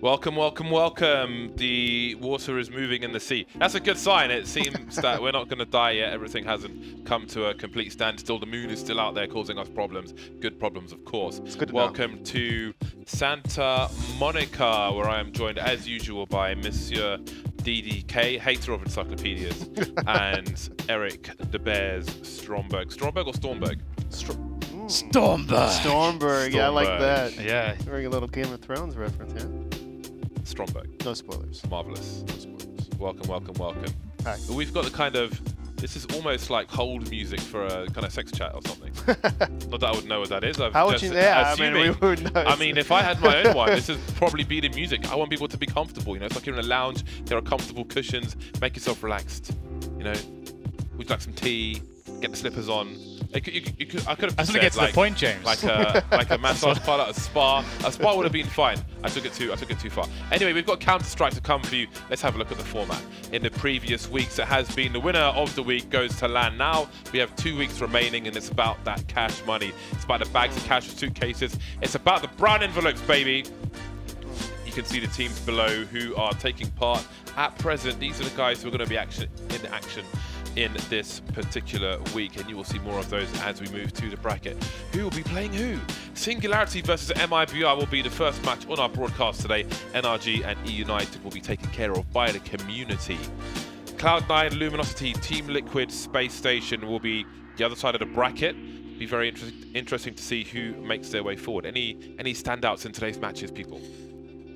Welcome, welcome, welcome. The water is moving in the sea. That's a good sign. It seems that we're not going to die yet. Everything hasn't come to a complete standstill. The moon is still out there causing us problems. Good problems, of course. It's good to welcome to Santa Monica, where I am joined, as usual, by Monsieur DDK, hater of encyclopedias, and Eric De Beers Stromberg. Stromberg or Stormberg? Stormberg. Stormberg, yeah, I like that. Yeah. Very little Game of Thrones reference, yeah? Stromberg. No spoilers. Marvelous. No spoilers. Welcome, welcome, welcome. Hi. We've got the kind of, this is almost like hold music for a kind of sex chat or something. Not that I would know what that is. How would you? Yeah, assuming, I mean, we would know. I mean, if I had my own one, this would probably be the music. I want people to be comfortable. You know, it's like you're in a lounge. There are comfortable cushions. Make yourself relaxed. You know, would you like some tea? Get the slippers on. I could have I just want to get to the point, James. Like a massage parlor, a spa. A spa would have been fine. I took it too far. Anyway, we've got Counter-Strike to come for you. Let's have a look at the format. In the previous weeks, it has been the winner of the week goes to LAN. Now we have 2 weeks remaining, and it's about that cash money. It's about the bags of cash and suitcases. It's about the brown envelopes, baby. You can see the teams below who are taking part at present. These are the guys who are going to be in action in this particular week, and you will see more of those as we move to the bracket. Who will be playing who? Singularity versus MiBR will be the first match on our broadcast today. NRG and E United will be taken care of by the community. Cloud9, Luminosity, Team Liquid, Space Station will be the other side of the bracket. Be very interesting to see who makes their way forward. Any standouts in today's matches, people?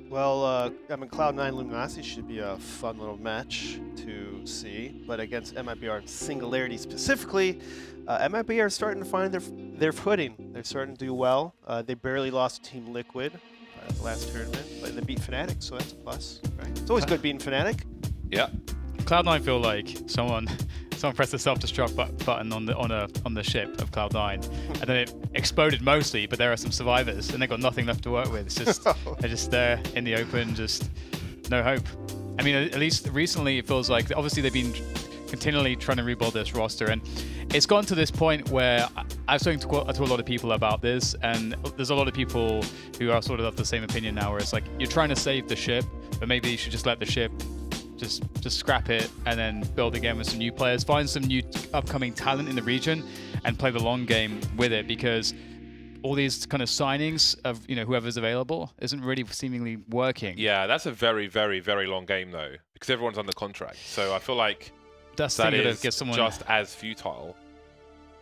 Well, I mean, Cloud9 Luminosity should be a fun little match to see, but against MiBR and Singularity specifically, MiBR is starting to find their footing. They're starting to do well. They barely lost to Team Liquid the last tournament, but they beat Fnatic, so that's a plus, right? It's always good beating Fnatic. Yeah. Cloud9 feel like someone pressed the self-destruct button on the ship of Cloud9, and then it exploded mostly. But there are some survivors, and they've got nothing left to work with. It's just they're just there in the open, just no hope. I mean, at least recently it feels like obviously they've been continually trying to rebuild this roster, and it's gotten to this point where I've spoken to a lot of people about this, and there's a lot of people who are sort of of the same opinion now, where it's like you're trying to save the ship, but maybe you should just let the ship just scrap it and then build again with some new players, find some new upcoming talent in the region and play the long game with it, because all these kind of signings of whoever's available isn't really seemingly working. Yeah, that's a very, very, very long game though, because everyone's under contract. So I feel like that is get someone just as futile.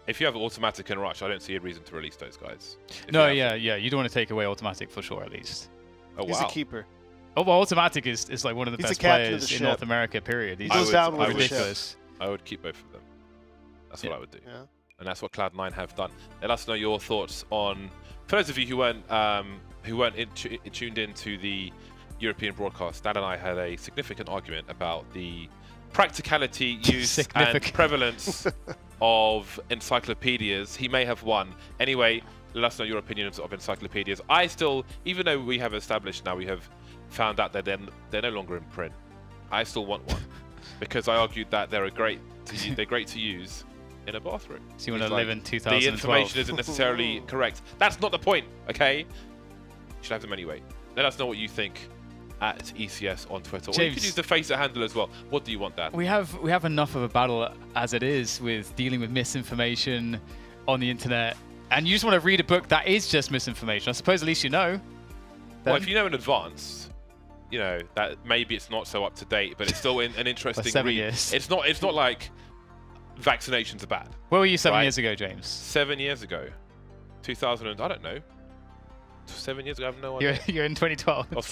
If you have automatic and rush, I don't see a reason to release those guys. No, yeah, you don't want to take away automatic for sure, at least. Oh, wow. He's a keeper. Oh, well, automatic is like one of the best players in North America, period. He's goes down with ridiculous. I would keep both of them. That's what I would do. Yeah. And that's what Cloud9 have done. Let us know your thoughts on, for those of you who weren't tuned into the European broadcast, Dan and I had a significant argument about the practicality, use, and prevalence of encyclopedias. He may have won. Anyway, let us know your opinions of encyclopedias. I still, even though we have established now, we have found out that they're no longer in print, I still want one because I argued that they're great to use in a bathroom. So you want to live in 2012? The information isn't necessarily correct. That's not the point, okay? You should have them anyway. Let us know what you think at ECS on Twitter. James, or you could use the FACEIT handle as well. What do you want, Dan? We have enough of a battle as it is with dealing with misinformation on the internet, and you just want to read a book that is just misinformation. I suppose at least you know. Well, if you know in advance, you know that maybe it's not so up to date, but it's still an interesting 7 read. years. It's not like vaccinations are bad. Where were you 7 years ago, James? 7 years ago, 2000. I don't know. 7 years ago, I have no idea. You're in 2012. I was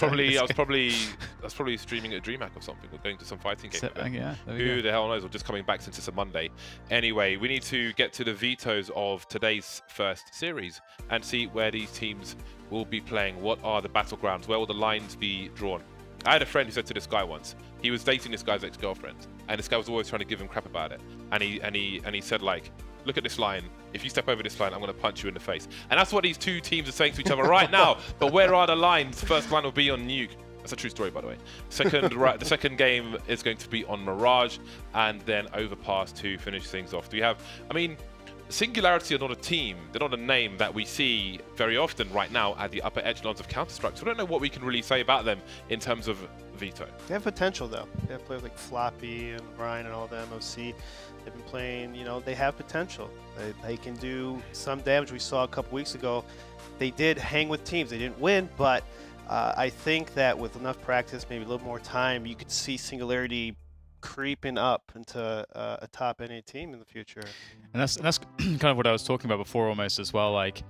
probably streaming at DreamHack or something, or going to some fighting game. Yeah, who the hell knows? Or just coming back since it's a Monday. Anyway, we need to get to the vetoes of today's first series and see where these teams will be playing. What are the battlegrounds? Where will the lines be drawn? I had a friend who said to this guy once, he was dating this guy's ex-girlfriend, and this guy was always trying to give him crap about it. And he said, like, look at this line. If you step over this line, I'm going to punch you in the face. And that's what these two teams are saying to each other right now. But where are the lines? First line will be on Nuke. That's a true story, by the way. The second game is going to be on Mirage, and then Overpass to finish things off. Do we have, I mean, Singularity are not a team, they're not a name that we see very often right now at the upper echelons of Counter-Strike. So I don't know what we can really say about them in terms of Veto. They have potential, though. They have players like Floppy and Ryan and all the MOC. They've been playing, you know, they have potential. They can do some damage. We saw a couple weeks ago. They did hang with teams. They didn't win, but I think that with enough practice, maybe a little more time, you could see Singularity creeping up into a top NA team in the future. And that's kind of what I was talking about before, almost as well. Like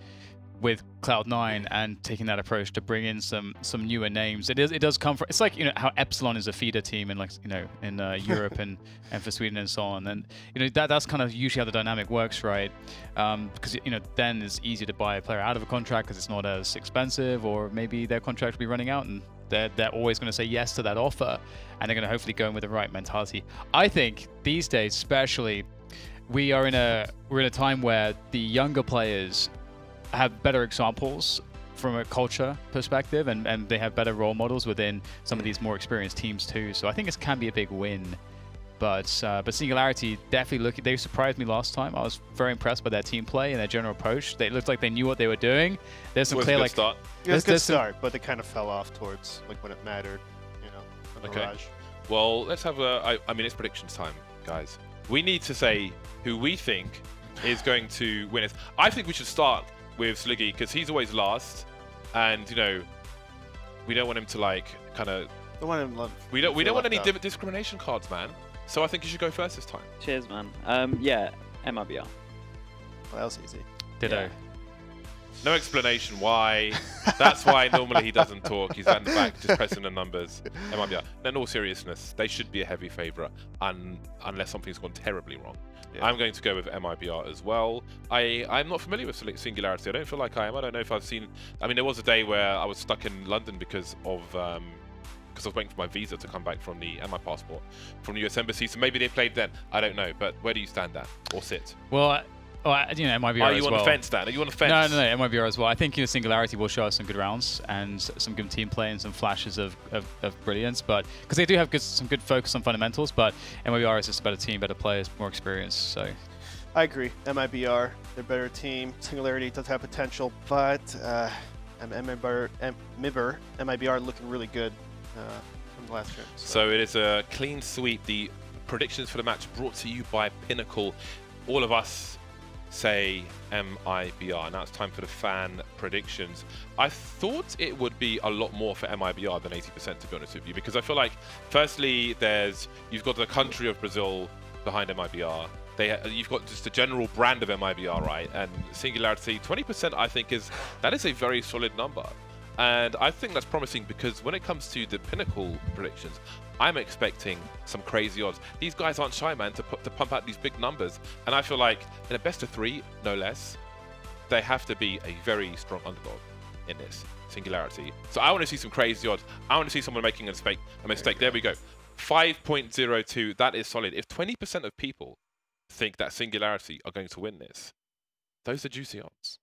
with Cloud9 and taking that approach to bring in some newer names, it does come from. It's like, you know, how Epsilon is a feeder team in, like, you know, in Europe and for Sweden and so on. And you know, that's kind of usually how the dynamic works, right? Because you know, then it's easier to buy a player out of a contract because it's not as expensive, or maybe their contract will be running out and they're always going to say yes to that offer, and they're going to hopefully go in with the right mentality. I think these days, especially, we're in a time where the younger players have better examples from a culture perspective, and they have better role models within some of these more experienced teams too. So I think this can be a big win. But Singularity definitely they surprised me last time. I was very impressed by their team play and their general approach. They looked like they knew what they were doing. There's some clear, like, start. It was a good start, but they kind of fell off towards, like, when it mattered, you know, the Mirage. Well, let's have I mean, it's predictions time, guys. We need to say who we think is going to win it. I think we should start with Sliggy, because he's always last, and you know, we don't want him to, like, kind of. We don't want any discrimination cards, man. So I think you should go first this time. Cheers, man. Yeah, MiBR. Well, that was easy. Ditto. Yeah. No explanation why. That's why normally he doesn't talk. He's at the back just pressing the numbers. MiBR. No, in all seriousness, they should be a heavy favourite, unless something's gone terribly wrong. Yeah. I'm going to go with MiBR as well. I'm not familiar with Singularity. I don't feel like I am. I don't know if I've seen. I mean, there was a day where I was stuck in London because of. Because I was waiting for my visa to come back from and my passport from the US Embassy. So maybe they played then. I don't know. But where do you stand at or sit? Well, you know, MiBR as well. Are you on the fence, Dan? Are you on the fence? No, MiBR as well. I think, you know, Singularity will show us some good rounds and some good team play and some flashes of brilliance. But because they do have some good focus on fundamentals, but MiBR is just a better team, better players, more experience. So I agree. MiBR, they're a better team. Singularity does have potential, but MiBR looking really good. From the last round. So it is a clean sweep. The predictions for the match brought to you by Pinnacle. All of us say MiBR. Now it's time for the fan predictions. I thought it would be a lot more for MiBR than 80%, to be honest with you, because I feel like, firstly, you've got the country of Brazil behind MiBR. You've got just a general brand of MiBR, right? And Singularity, 20%, I think that is a very solid number. And I think that's promising, because when it comes to the Pinnacle predictions, I'm expecting some crazy odds. These guys aren't shy, man, to pump out these big numbers. And I feel like in a best of 3, no less, they have to be a very strong underdog in this Singularity. So I want to see some crazy odds. I want to see someone making a mistake. There we go. 5.02. That is solid. If 20% of people think that Singularity are going to win this, those are juicy odds.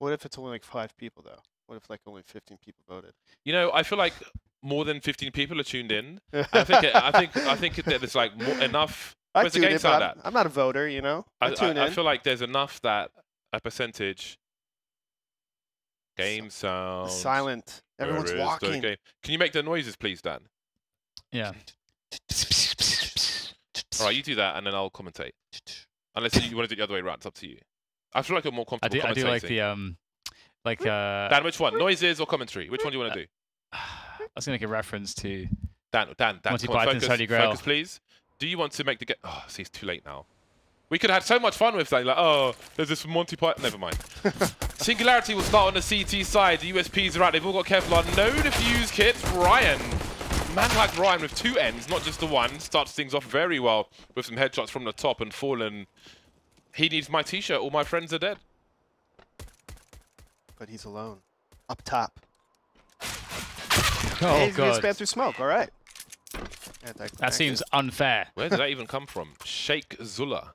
What if it's only like 5 people, though? What if, like, only 15 people voted? You know, I feel like more than 15 people are tuned in. I think there's, like, enough. I tune in, but I'm not a voter, you know. I tune in. I feel like there's enough that a percentage. Game sound. Silent. Everyone's walking. Can you make the noises, please, Dan? Yeah. All right, you do that, and then I'll commentate. Unless you want to do it the other way around, it's up to you. I feel like I'm more comfortable commentating. I do like the Dan, which one? Noises or commentary? Which one do you want to do? I was going to make a reference to Dan. Monty Python's Holy Grail. Focus, please. Do you want to make the game? Oh, see, it's too late now. We could have had so much fun with that. Like, oh, there's this Monty Python. Never mind. Singularity will start on the CT side. The USPs are out. They've all got Kevlar. No defuse kits. Ryan. Man like Ryan with 2 ends, not just the one. Starts things off very well with some headshots from the top, and Fallen. He needs my t-shirt. All my friends are dead. But he's alone. Up top. Oh, he's going to spam through smoke. All right. That seems unfair. Where did that even come from? Sheikh Zilla.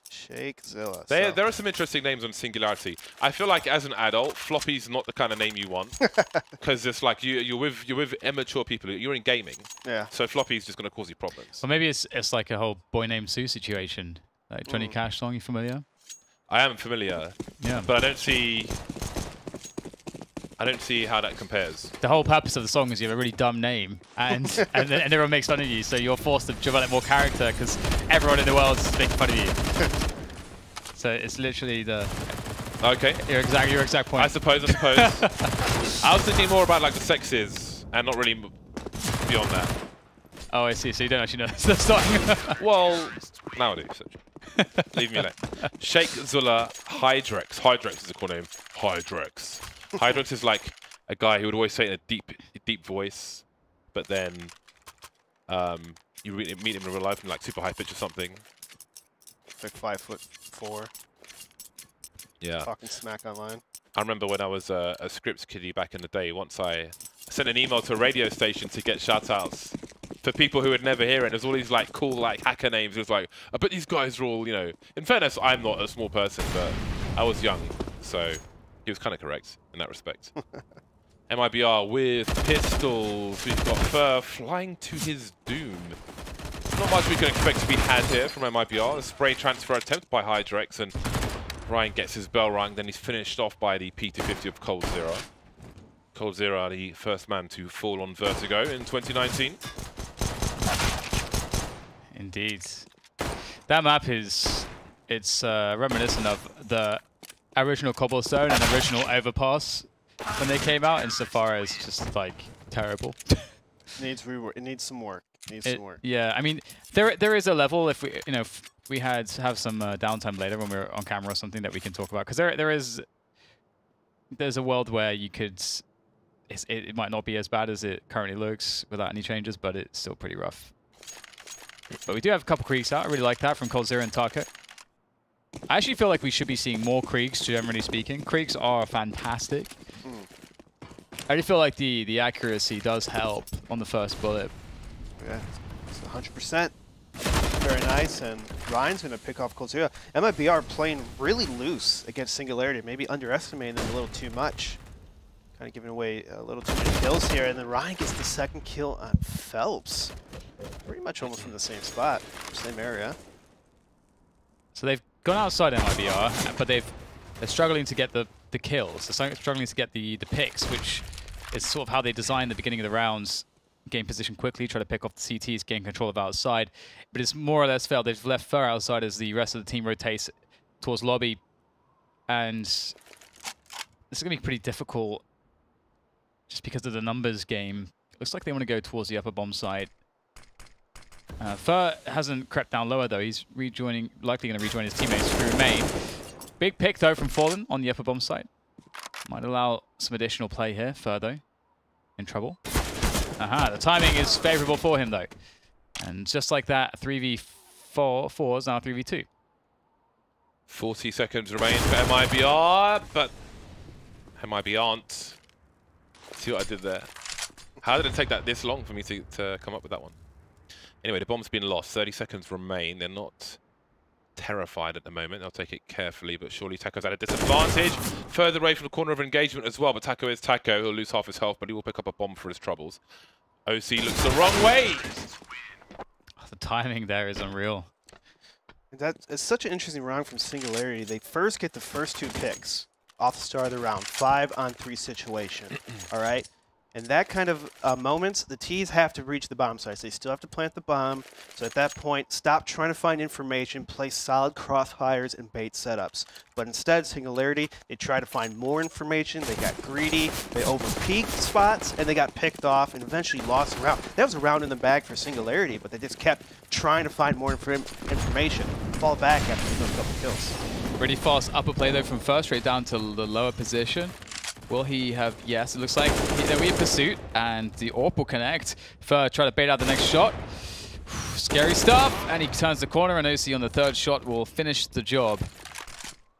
Sheikh Zilla. There are some interesting names on Singularity. I feel like as an adult, Floppy's not the kind of name you want. Because it's like you're with immature people. You're in gaming. Yeah. So Floppy's just going to cause you problems. Well, maybe it's like a whole boy named Sue situation. Like Johnny Cash song, you familiar? I am familiar. Yeah. But I don't see how that compares. The whole purpose of the song is you have a really dumb name, and and everyone makes fun of you, so you're forced to develop more character because everyone in the world is making fun of you. So it's literally the your exact point. I suppose. I was thinking more about like the sexes and not really beyond that. Oh, I see. So you don't actually know the song. Well, now I do. So. Leave me alone. Sheikh Zula Hydrex. Hydrex is a cool name. Hydrex. Hydrex is like a guy who would always say it in a deep voice, but then you meet him in real life in like super high pitch or something. Like 5'4". Yeah. Talking smack online. I remember when I was a scripts kiddie back in the day. Once I sent an email to a radio station to get shout-outs for people who would never hear it. There's all these like cool like hacker names. It was like, I bet these guys are all, you know. In fairness, I'm not a small person, but I was young, so he was kind of correct in that respect. MiBR with pistols. We've got Fur flying to his doom. Not much we can expect to be had here from MiBR. A spray transfer attempt by Hydrex, and Ryan gets his bell rung. Then he's finished off by the P250 of Cold Zero. Cold Zero, the first man to fall on Vertigo in 2019. Indeed. That map is, it's reminiscent of the original Cobblestone and original Overpass when they came out, insofar as just like terrible. Needs rework. It needs some work. Some work. Yeah, I mean, there is a level if we, you know, if we have some downtime later when we're on camera or something that we can talk about, because there's a world where you could, it might not be as bad as it currently looks without any changes, but it's still pretty rough. But we do have a couple Kriegs out. I really like that from Cold Zero and Taco. I actually feel like we should be seeing more Kriegs, generally speaking. Kriegs are fantastic. I really feel like the accuracy does help on the first bullet. Yeah, it's 100%. Very nice, and Ryan's going to pick off Cold Zero. MiBR playing really loose against Singularity, maybe underestimating them a little too much. Kind of giving away a little too many kills here, and then Ryan gets the second kill on Phelps. Pretty much almost from the same spot, same area. So they've gone outside MiBR, but they're struggling to get the kills. They're struggling to get the picks, which is sort of how they designed the beginning of the rounds. Gain position quickly, try to pick off the CTs, gain control of outside. But it's more or less failed. They've left Fur outside as the rest of the team rotates towards lobby. And this is going to be pretty difficult just because of the numbers game. Looks like they want to go towards the upper bomb side. Fur hasn't crept down lower, though. He's rejoining, likely going to rejoin his teammates who remain. Big pick, though, from Fallen on the upper bomb side. Might allow some additional play here. Fur, though, in trouble. Aha, the timing is favorable for him, though. And just like that, 3v4 is now 3v2. 40 seconds remain for MiBR, but MiBR aren't. See what I did there? How did it take that this long for me to come up with that one? Anyway, the bomb's been lost. 30 seconds remain. They're not terrified at the moment. They'll take it carefully, but surely Taco's at a disadvantage. Further away from the corner of engagement as well, but Taco is Taco. He'll lose half his health, but he will pick up a bomb for his troubles. OC looks the wrong way. Oh, the timing there is unreal. It's such an interesting round from Singularity. They first get the first two picks off the start of the round, 5-on-3 situation. All right. And that kind of moments, the T's have to reach the bomb sites. They still have to plant the bomb. So at that point, stop trying to find information, place solid crossfires and bait setups. But instead, Singularity, they try to find more information. They got greedy, they over-peaked spots, and they got picked off and eventually lost a round. That was a round in the bag for Singularity, but they just kept trying to find more information. Fall back after a couple kills. Pretty fast upper play, though, from first, straight down to the lower position. Will he have... Yes, it looks like we have pursuit, and the AWP will connect. Fur try to bait out the next shot. Scary stuff, and he turns the corner, and OC on the third shot will finish the job.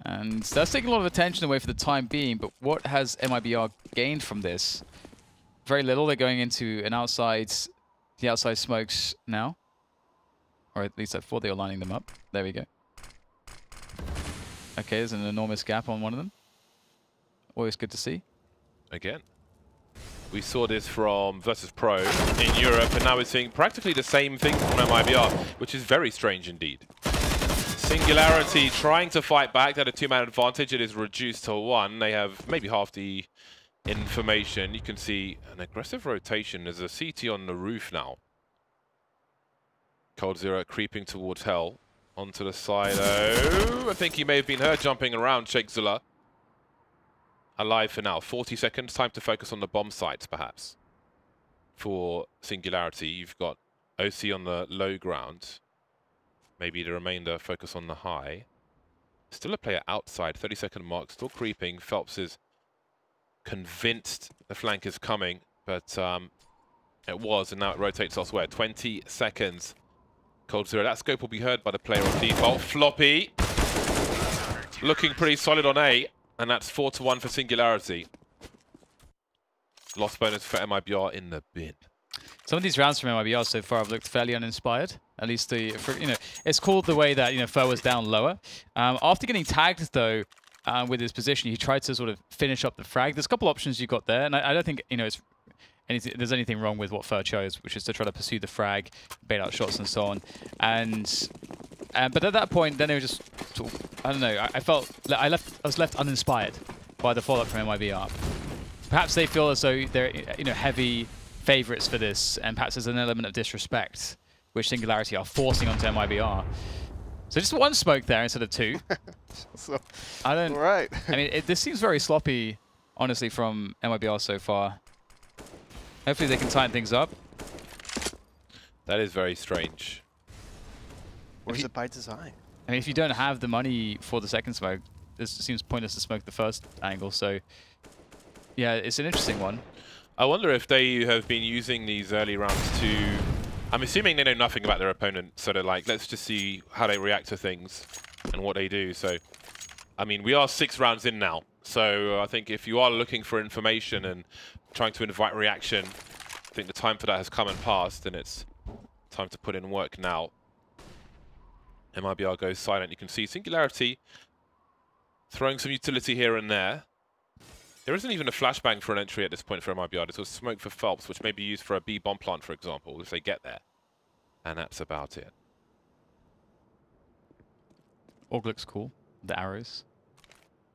And that's taking a lot of attention away for the time being, but what has MiBR gained from this? Very little. They're going into the outside smokes now. Or at least I thought they were lining them up. There we go. Okay, there's an enormous gap on one of them. Always good to see. Again, we saw this from Versus Pro in Europe, and now we're seeing practically the same thing from MiBR, which is very strange indeed. Singularity trying to fight back. They had a 2-man advantage. It is reduced to 1. They have maybe half the information. You can see an aggressive rotation. There's a CT on the roof now. coldzera creeping towards Hell. Onto the side. Oh, I think he may have been heard jumping around. Shakezilla alive for now. 40 seconds. Time to focus on the bomb sites, perhaps. For Singularity, you've got OC on the low ground. Maybe the remainder focus on the high. Still a player outside. 30-second mark. Still creeping. Phelps is convinced the flank is coming, but it was, and now it rotates elsewhere. 20 seconds. coldzera. That scope will be heard by the player on default. Floppy looking pretty solid on A, and that's 4-1 for Singularity. Lost bonus for MiBR in the bin. Some of these rounds from MiBR so far have looked fairly uninspired. At least it's called the way that Fer was down lower. After getting tagged though with his position, he tried to sort of finish up the frag. There's a couple options you got there, and I don't think there's anything wrong with what Fer chose, which is to try to pursue the frag, bait out shots and so on. But at that point, then it was just sort of, I don't know. I felt that I was left uninspired by the follow-up from MiBR. Perhaps they feel as though they're heavy favorites for this, and perhaps there's an element of disrespect which Singularity are forcing onto MiBR. So just 1 smoke there instead of 2. So, I don't. Right. I mean, this seems very sloppy, honestly, from MiBR so far. Hopefully they can tighten things up. That is very strange. Or is it by design? I mean, if you don't have the money for the second smoke, it seems pointless to smoke the first angle. So, yeah, it's an interesting one. I wonder if they have been using these early rounds to... I'm assuming they know nothing about their opponent, so they're like, let's just see how they react to things and what they do. So, I mean, we are 6 rounds in now. So I think if you are looking for information and trying to invite reaction, I think the time for that has come and passed, and it's time to put in work now. MiBR goes silent. You can see Singularity throwing some utility here and there. There isn't even a flashbang for an entry at this point for MiBR. This was smoke for Phelps, which may be used for a B bomb plant, for example, if they get there. And that's about it. Org looks cool. The arrows.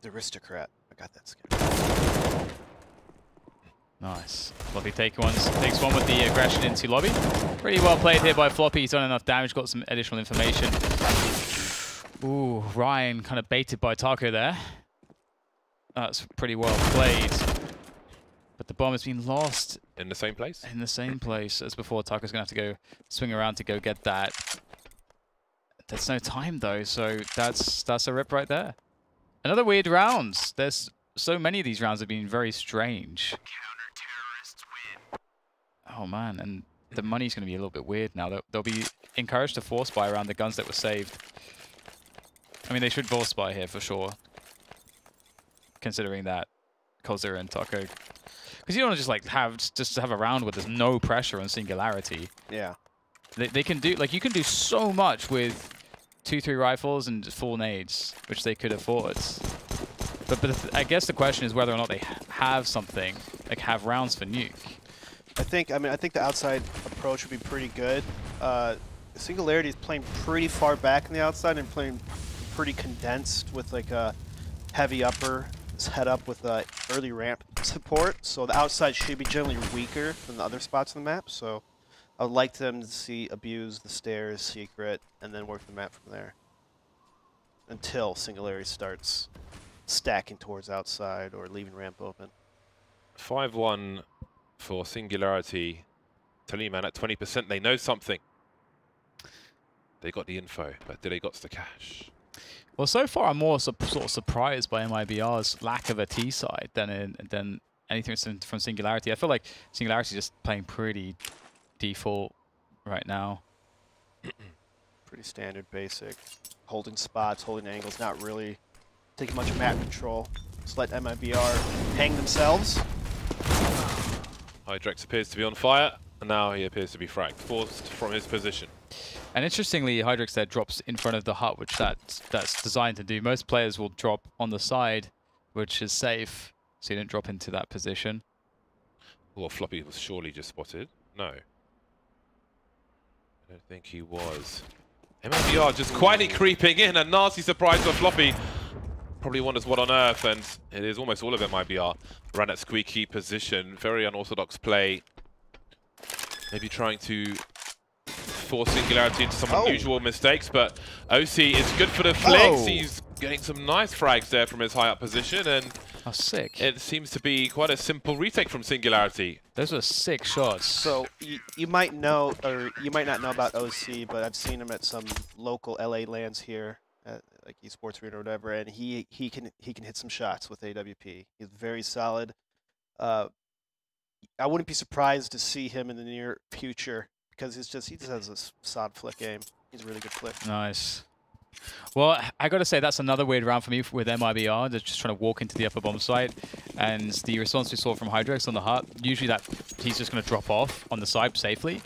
The aristocrat. I got that skin. Nice. Floppy takes one with the aggression into lobby. Pretty well played here by Floppy. He's done enough damage, got some additional information. Ooh, Ryan kind of baited by Taco there. That's pretty well played. But the bomb has been lost. In the same place? In the same place as before. Taco's going to have to go swing around to go get that. There's no time though, so that's a rip right there. Another weird round. There's so many of these rounds have been very strange. Oh man, and the money's going to be a little bit weird now. They'll be encouraged to force buy around the guns that were saved. I mean, they should force buy here for sure, considering that coldzera and Taco. Because you don't want to just like have a round where there's no pressure on Singularity. Yeah. They can do, like, you can do so much with 2-3 rifles and full nades, which they could afford. But I guess the question is whether or not they have something, like have rounds for Nuke. I think the outside approach would be pretty good. Singularity is playing pretty far back on the outside and playing pretty condensed with like a heavy upper set up with early ramp support. So the outside should be generally weaker than the other spots on the map. So I would like them to see abuse the stairs, secret, and then work the map from there. Until Singularity starts stacking towards outside or leaving ramp open. 5-1 for Singularity. Tell you, man, at 20%, they know something. They got the info, but do they got the cash? Well, so far I'm more sort of surprised by MiBR's lack of a T side than anything from Singularity. I feel like Singularity is just playing pretty default right now. Pretty standard, basic. Holding spots, holding angles, not really taking much map control. Just let MiBR hang themselves. Hydrex appears to be on fire, and now he appears to be fragged, forced from his position. And interestingly, Hydrex there drops in front of the hut, which that's designed to do. Most players will drop on the side, which is safe, so you don't drop into that position. Well, Floppy was surely just spotted. No. I don't think he was. MiBR just quietly creeping in. A nasty surprise for Floppy. Probably wonders what on earth, and it is almost all of it MiBR. Ran at squeaky position. Very unorthodox play. Maybe trying to force Singularity into some unusual mistakes, but OC is good for the flicks. He's getting some nice frags there from his high up position, and sick. It seems to be quite a simple retake from Singularity. Those were sick shots. So you might know, or you might not know about OC, but I've seen him at some local LA lands here, at like esports arena or whatever, and he can hit some shots with AWP. He's very solid. I wouldn't be surprised to see him in the near future because he just has a solid flick game. He's a really good flick. Nice. Well, I got to say, that's another weird round for me with MiBR. They're just trying to walk into the upper bomb site. And the response we saw from Hydrex on the hut, usually that he's just going to drop off on the side safely.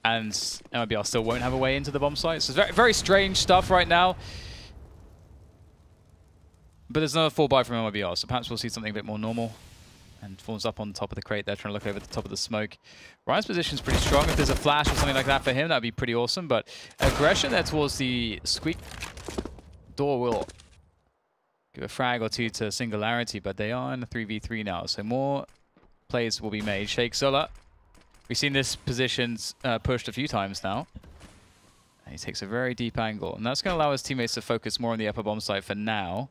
And MiBR still won't have a way into the bomb site. So it's very, very strange stuff right now. But there's another full buy from MiBR, so perhaps we'll see something a bit more normal. And Fawn's up on top of the crate there, trying to look over the top of the smoke. Ryan's position's pretty strong. If there's a flash or something like that for him, that'd be pretty awesome. But aggression there towards the squeak door will give a frag or two to Singularity, but they are in a 3v3 now, so more plays will be made. Shake Solar, we've seen this position pushed a few times now. And he takes a very deep angle, and that's going to allow his teammates to focus more on the upper bomb site for now.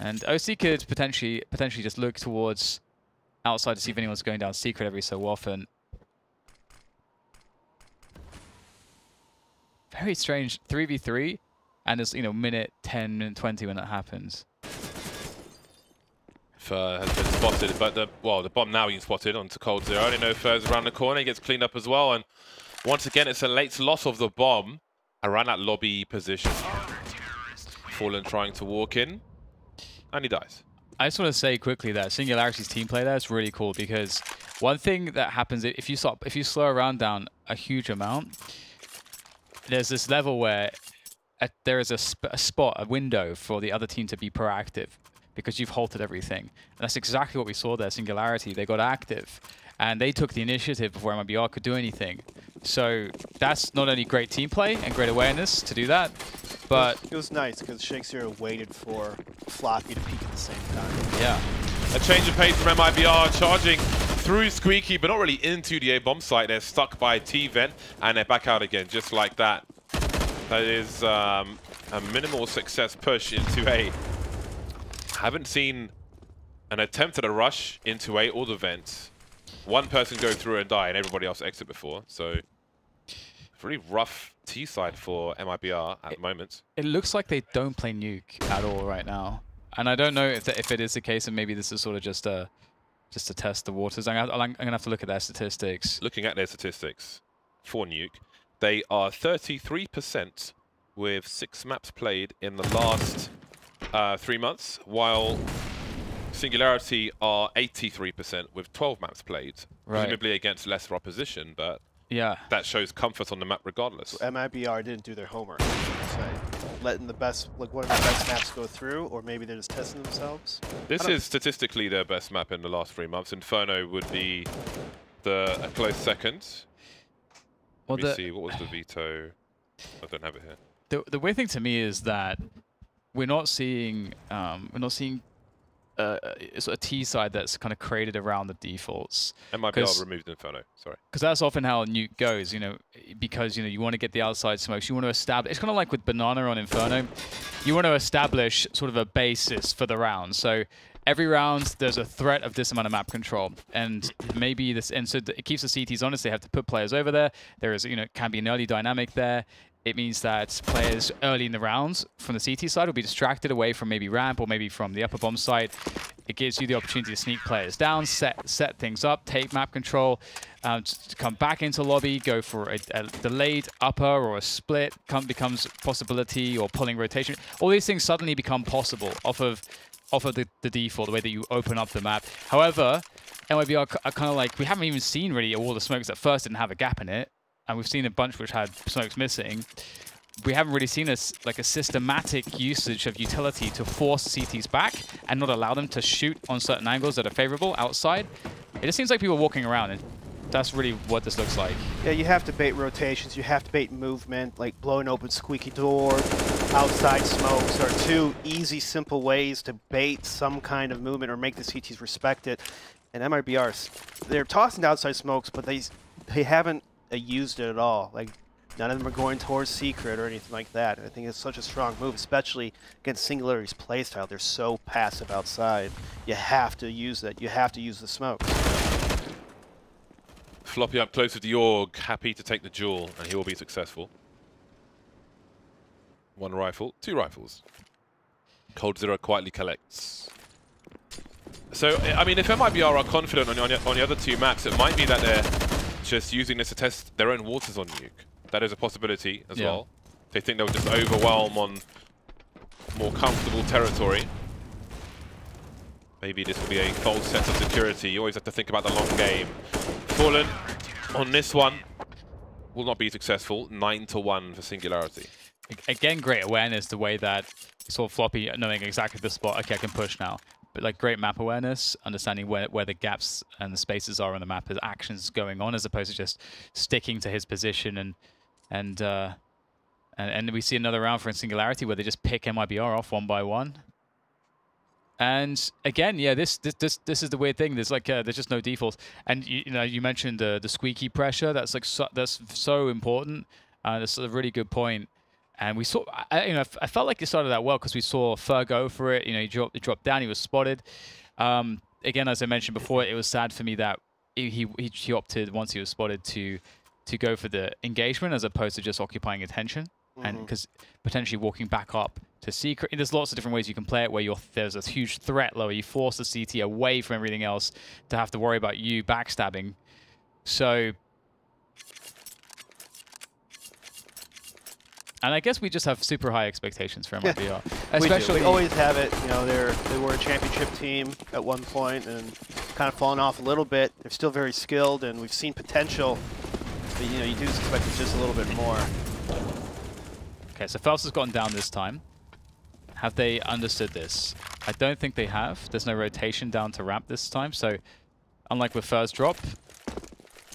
And OC could potentially just look towards outside to see if anyone's going down secret every so often. Very strange 3v3, and it's minute 10, minute 20 when that happens. Fur has been spotted, but the bomb now being spotted onto Cold Zero. I only know Fur's around the corner. He gets cleaned up as well, and once again it's a late loss of the bomb around that lobby position. Fallen trying to walk in. And he dies. I just want to say quickly that Singularity's team play there is really cool, because one thing that happens if you slow a round down a huge amount, there's this level where there is a window for the other team to be proactive because you've halted everything. And that's exactly what we saw there. Singularity, they got active and they took the initiative before MiBR could do anything. So that's not only great team play and great awareness to do that, but it was nice because Shakespeare waited for Floppy to peek at the same time. Yeah. A change of pace from MiBR, charging through Squeaky, but not really into the A bomb site. They're stuck by T-Vent, and they're back out again, just like that. That is a minimal success push into A. Haven't seen an attempt at a rush into A or the vent. One person go through and die, and everybody else exit before. So, pretty rough T side for MiBR at the moment. It looks like they don't play Nuke at all right now, and I don't know if it is the case, and maybe this is sort of just to test the waters. I'm gonna have to look at their statistics. Looking at their statistics for Nuke, they are 33% with 6 maps played in the last 3 months, while Singularity are 83% with 12 maps played, presumably against lesser opposition, but yeah, that shows comfort on the map regardless. So MiBR didn't do their homework, so letting one of the best maps go through, or maybe they're just testing themselves. This is statistically their best map in the last 3 months. Inferno would be a close second. Let me see, what was the veto? I don't have it here. The weird thing to me is that we're not seeing a T side that's kind of created around the defaults. MiBR removed Inferno, sorry. Because that's often how Nuke goes, because you want to get the outside smokes, you want to establish. It's kind of like with Banana on Inferno, you want to establish sort of a basis for the round. So every round there's a threat of this amount of map control, and maybe this, and so it keeps the CTs honest. They have to put players over there. There is, can be an early dynamic there. It means that players early in the rounds from the CT side will be distracted away from maybe ramp or maybe from the upper bomb side. It gives you the opportunity to sneak players down, set things up, take map control, to come back into lobby, go for a delayed upper or a split, becomes possibility, or pulling rotation. All these things suddenly become possible off of the default, the way that you open up the map. However, MiBR are kind of like, we haven't even seen really all the smokes that first didn't have a gap in it. And we've seen a bunch which had smokes missing. We haven't really seen a systematic usage of utility to force CTs back and not allow them to shoot on certain angles that are favorable outside. It just seems like people are walking around and that's really what this looks like. Yeah, you have to bait rotations, you have to bait movement, like blowing open squeaky door, outside smokes are two easy, simple ways to bait some kind of movement or make the CTs respect it. And MiBRs, they're tossing outside smokes, but they haven't used it at all. Like, none of them are going towards Secret or anything like that. And I think it's such a strong move, especially against Singularity's playstyle. They're so passive outside. You have to use that. You have to use the smoke. Floppy up close with the Org, happy to take the duel, and he will be successful. 1 rifle, 2 rifles. Cold Zero quietly collects. So, I mean, if MiBR are confident on the other 2 maps, it might be that they're just using this to test their own waters on Nuke. That is a possibility as well. They think they'll just overwhelm on more comfortable territory. Maybe this will be a false sense of security. You always have to think about the long game. Fallen on this one will not be successful. 9-1 for Singularity. Again, great awareness, the way that you saw Floppy knowing exactly the spot. Okay, I can push now. But like great map awareness, understanding where the gaps and the spaces are on the map, as actions going on, as opposed to just sticking to his position. And we see another round for Singularity where they just pick MiBR off 1 by 1. And again, yeah, this is the weird thing. There's like there's just no defaults. And you know, you mentioned the squeaky pressure. That's like that's so important. That's a really good point. And we saw, I felt like it started out well because we saw Fur go for it. You know, he dropped down. He was spotted. Again, as I mentioned before, it was sad for me that he opted once he was spotted to go for the engagement as opposed to just occupying attention. And because potentially walking back up to Secret, there's lots of different ways you can play it where there's a huge threat lower. You force the CT away from everything else to have to worry about you backstabbing. So, and I guess we just have super high expectations for MiBR. Especially, we always have it. You know, they were a championship team at one point and kind of fallen off a little bit. They're still very skilled, and we've seen potential. But you know, you do expect it just a little bit more. Okay, so Phelps has gotten down this time. Have they understood this? I don't think they have. There's no rotation down to ramp this time, so unlike with first drop,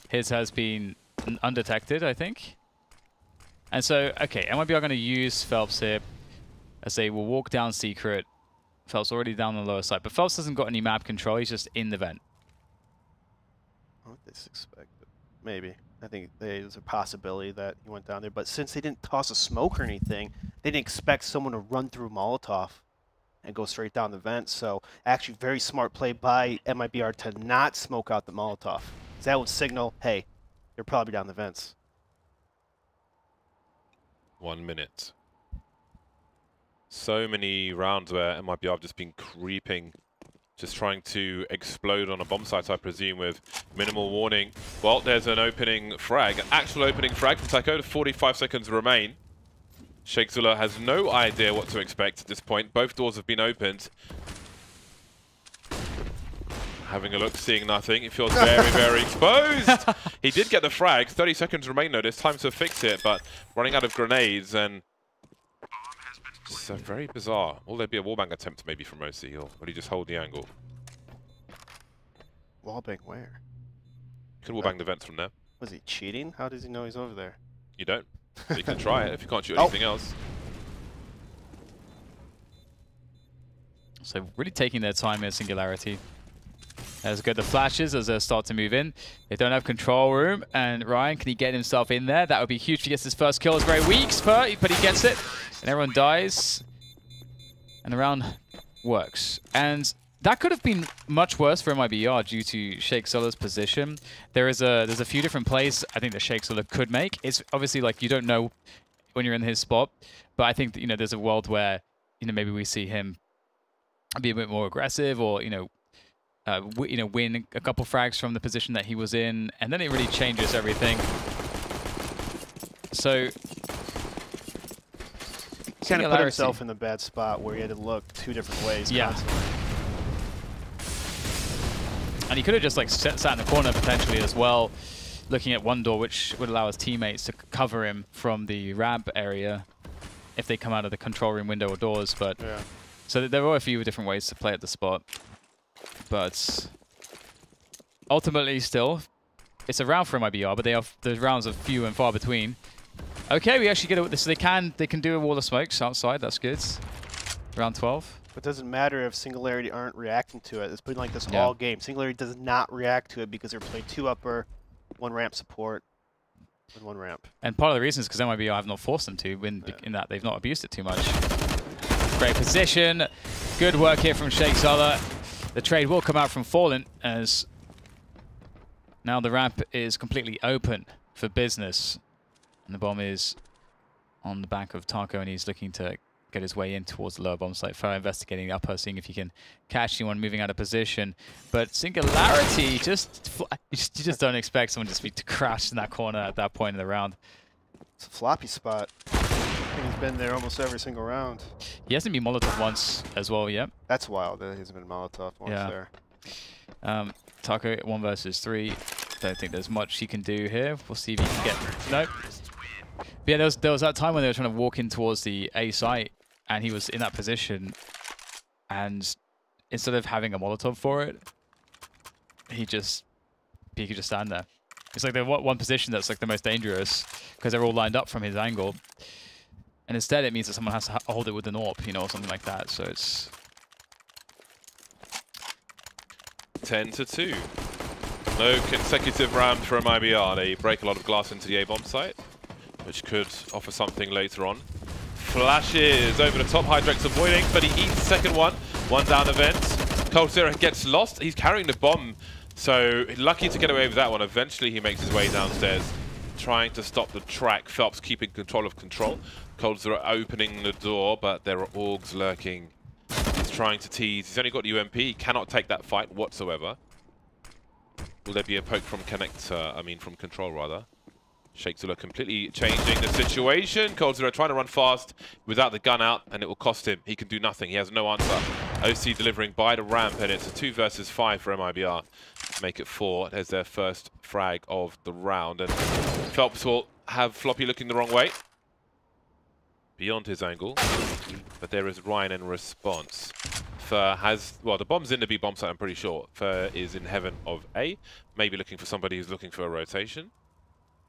his has been undetected, I think. And so, okay, MiBR are going to use Phelps here as they will walk down Secret. Phelps already down the lower side, but Phelps hasn't got any map control. He's just in the vent. What they expected? Maybe. I think there's a possibility that he went down there, but since they didn't toss a smoke or anything, they didn't expect someone to run through Molotov and go straight down the vent. So actually very smart play by MiBR to not smoke out the Molotov. So that would signal, hey, they're probably down the vents. 1 minute. So many rounds where MiBR have just been creeping, just trying to explode on a bomb site, I presume, with minimal warning. Well, there's an opening frag, an actual opening frag from Tycho. 45 seconds remain. Sheikh Zula has no idea what to expect at this point. Both doors have been opened. Having a look, seeing nothing. He feels very, very exposed. He did get the frag. 30 seconds remain, though. There's time to fix it, but running out of grenades and... It's very bizarre. Will there be a wallbang attempt maybe from OC, or will he just hold the angle? Wallbang where? You can wallbang the vents from there. Was he cheating? How does he know he's over there? You don't. But you can try it if you can't shoot anything else. So really taking their time here, Singularity. As good the flashes as they start to move in. They don't have control room, and Ryan, can he get himself in there? That would be huge if he gets his first kill. It's very weak, but he gets it, and everyone dies, and the round works. And that could have been much worse for MiBR due to Sheikh Zula's position. There's a few different plays I think that Sheikh Zula could make. It's obviously like you don't know when you're in his spot, but I think that, you know, there's a world where, you know, maybe we see him be a bit more aggressive, or win a couple frags from the position that he was in, and then it really changes everything. So he kind of put himself in the bad spot where he had to look 2 different ways. Yeah. Constantly. And he could have just like sat in the corner potentially as well, looking at one door, which would allow his teammates to cover him from the ramp area if they come out of the control room window or doors. But yeah. So there were a few different ways to play at the spot. But ultimately, still, it's a round for MiBR, but the rounds are few and far between. Okay, we actually get it. So they can do a wall of smokes outside. That's good. Round 12. It doesn't matter if Singularity aren't reacting to it. It's been like this Yeah. all game. Singularity does not react to it because they're playing 2 upper, 1 ramp support, and 1 ramp. And part of the reason is because MiBR have not forced them to, in that they've not abused it too much. Great position. Good work here from Sheikh Salah. The trade will come out from Fallen as now the ramp is completely open for business. And the bomb is on the back of Taco, and he's looking to get his way in towards the lower bomb site. Further investigating the upper, seeing if he can catch anyone moving out of position. But Singularity, you just don't expect someone just to crash in that corner at that point in the round. It's a floppy spot. I think he's been there almost every single round. He hasn't been Molotov once as well, yep. That's wild that he's been Molotov once there. Taco 1 versus 3. Don't think there's much he can do here. We'll see if he can get... Nope. But yeah, there was that time when they were trying to walk in towards the A site, and he was in that position, and instead of having a Molotov for it, he could just stand there. It's like the one position that's like the most dangerous because they're all lined up from his angle, and instead it means that someone has to hold it with an AWP, you know, or something like that. So it's 10-2. No consecutive rounds for MiBR. They break a lot of glass into the A bomb site, which could offer something later on. Flashes over the top. Hydrex avoiding, but he eats the second one. 1 down event. Coldzera gets lost. He's carrying the bomb, so lucky to get away with that one. Eventually he makes his way downstairs, trying to stop the track. Phelps keeping control of control. Coldzera opening the door, but there are Augs lurking. He's trying to tease. He's only got UMP. He cannot take that fight whatsoever. Will there be a poke from from control rather? Sheikh Salah completely changing the situation. Coldzera trying to run fast without the gun out, and it will cost him. He can do nothing. He has no answer. OC delivering by the ramp, and it's a 2 versus 5 for MiBR. Make it 4. There's their first frag of the round, and Phelps will have Floppy looking the wrong way. Beyond his angle. But there is Ryan in response. Fur has, well, the bomb's in the B bomb site, I'm pretty sure. Fur is in heaven of A. Maybe looking for somebody who's looking for a rotation.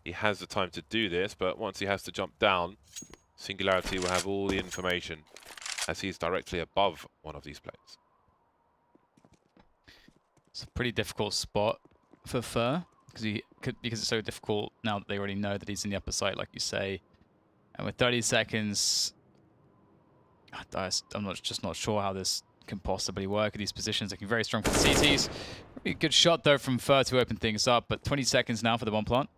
He has the time to do this, but once he has to jump down, Singularity will have all the information as he's directly above one of these players. It's a pretty difficult spot for Fur because it's so difficult now that they already know that he's in the upper site, like you say. And with 30 seconds, I'm just not sure how this can possibly work at these positions. Looking very strong for the CTs. Pretty good shot though from Fur to open things up, but 20 seconds now for the bomb plant.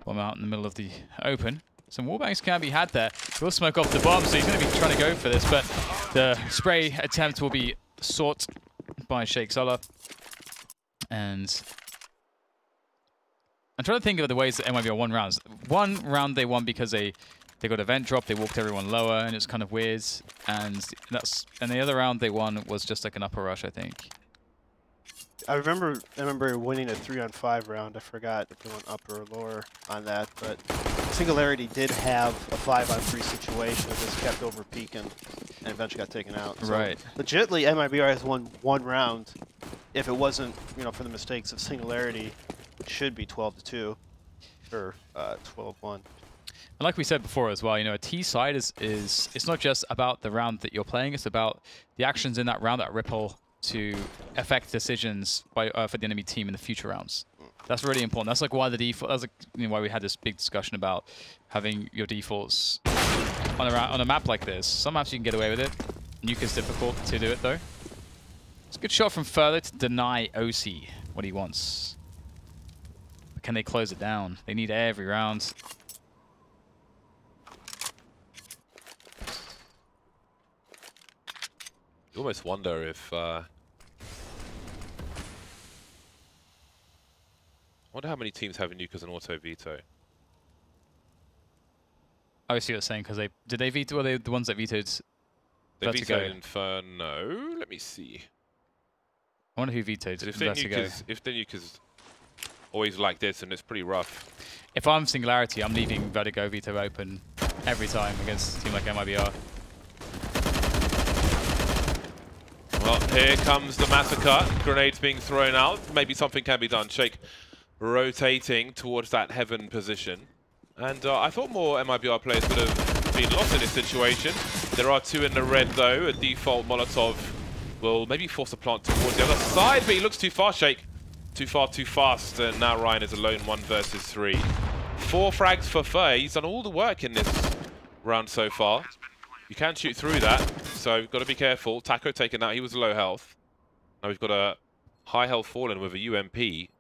Bomb out in the middle of the open. Some wallbangs can be had there. We'll smoke off the bomb, so he's going to be trying to go for this, but the spray attempt will be sought by Sheikh Salah. And I'm trying to think of the ways that MiBR won rounds. One round they won because they got a vent drop, they walked everyone lower, and it's kind of weird. And the other round they won was just like an upper rush, I think. I remember winning a 3-on-5 round. I forgot if we went upper or lower on that, but Singularity did have a 5-on-3 situation and just kept over peaking and eventually got taken out. So right. Legitimately, MiBR has won 1 round. If it wasn't, for the mistakes of Singularity, it should be 12-2 or 12-1. And like we said before as well, a T side is it's not just about the round that you're playing; it's about the actions in that round that ripple to affect decisions for the enemy team in the future rounds. That's really important. That's like why the default. That's like why we had this big discussion about having your defaults on a map like this. Some maps you can get away with it. Nuke is difficult to do it though. It's a good shot from further to deny OC what he wants. But can they close it down? They need every round. You almost wonder if I wonder how many teams have Nuke as an auto veto. I see what you're saying, because did they veto, or they the ones that vetoed Vertigo? They vetoed Inferno. Let me see. I wonder who vetoed Vertigo. If the Nuke is always like this, and it's pretty rough. If I'm Singularity, I'm leaving Vertigo veto open every time against a team like MiBR. Well, here comes the massacre. Grenades being thrown out. Maybe something can be done. Sheikh rotating towards that heaven position. And I thought more MiBR players would have been lost in this situation. There are 2 in the red though. A default Molotov will maybe force a plant towards the other side, but he looks too far, Shake. Too far, too fast, and now Ryan is alone 1 versus 3. 4 frags for Fur. He's done all the work in this round so far. You can shoot through that, so you've got to be careful. Taco taken out, he was low health. Now we've got a high health Fallen with a UMP.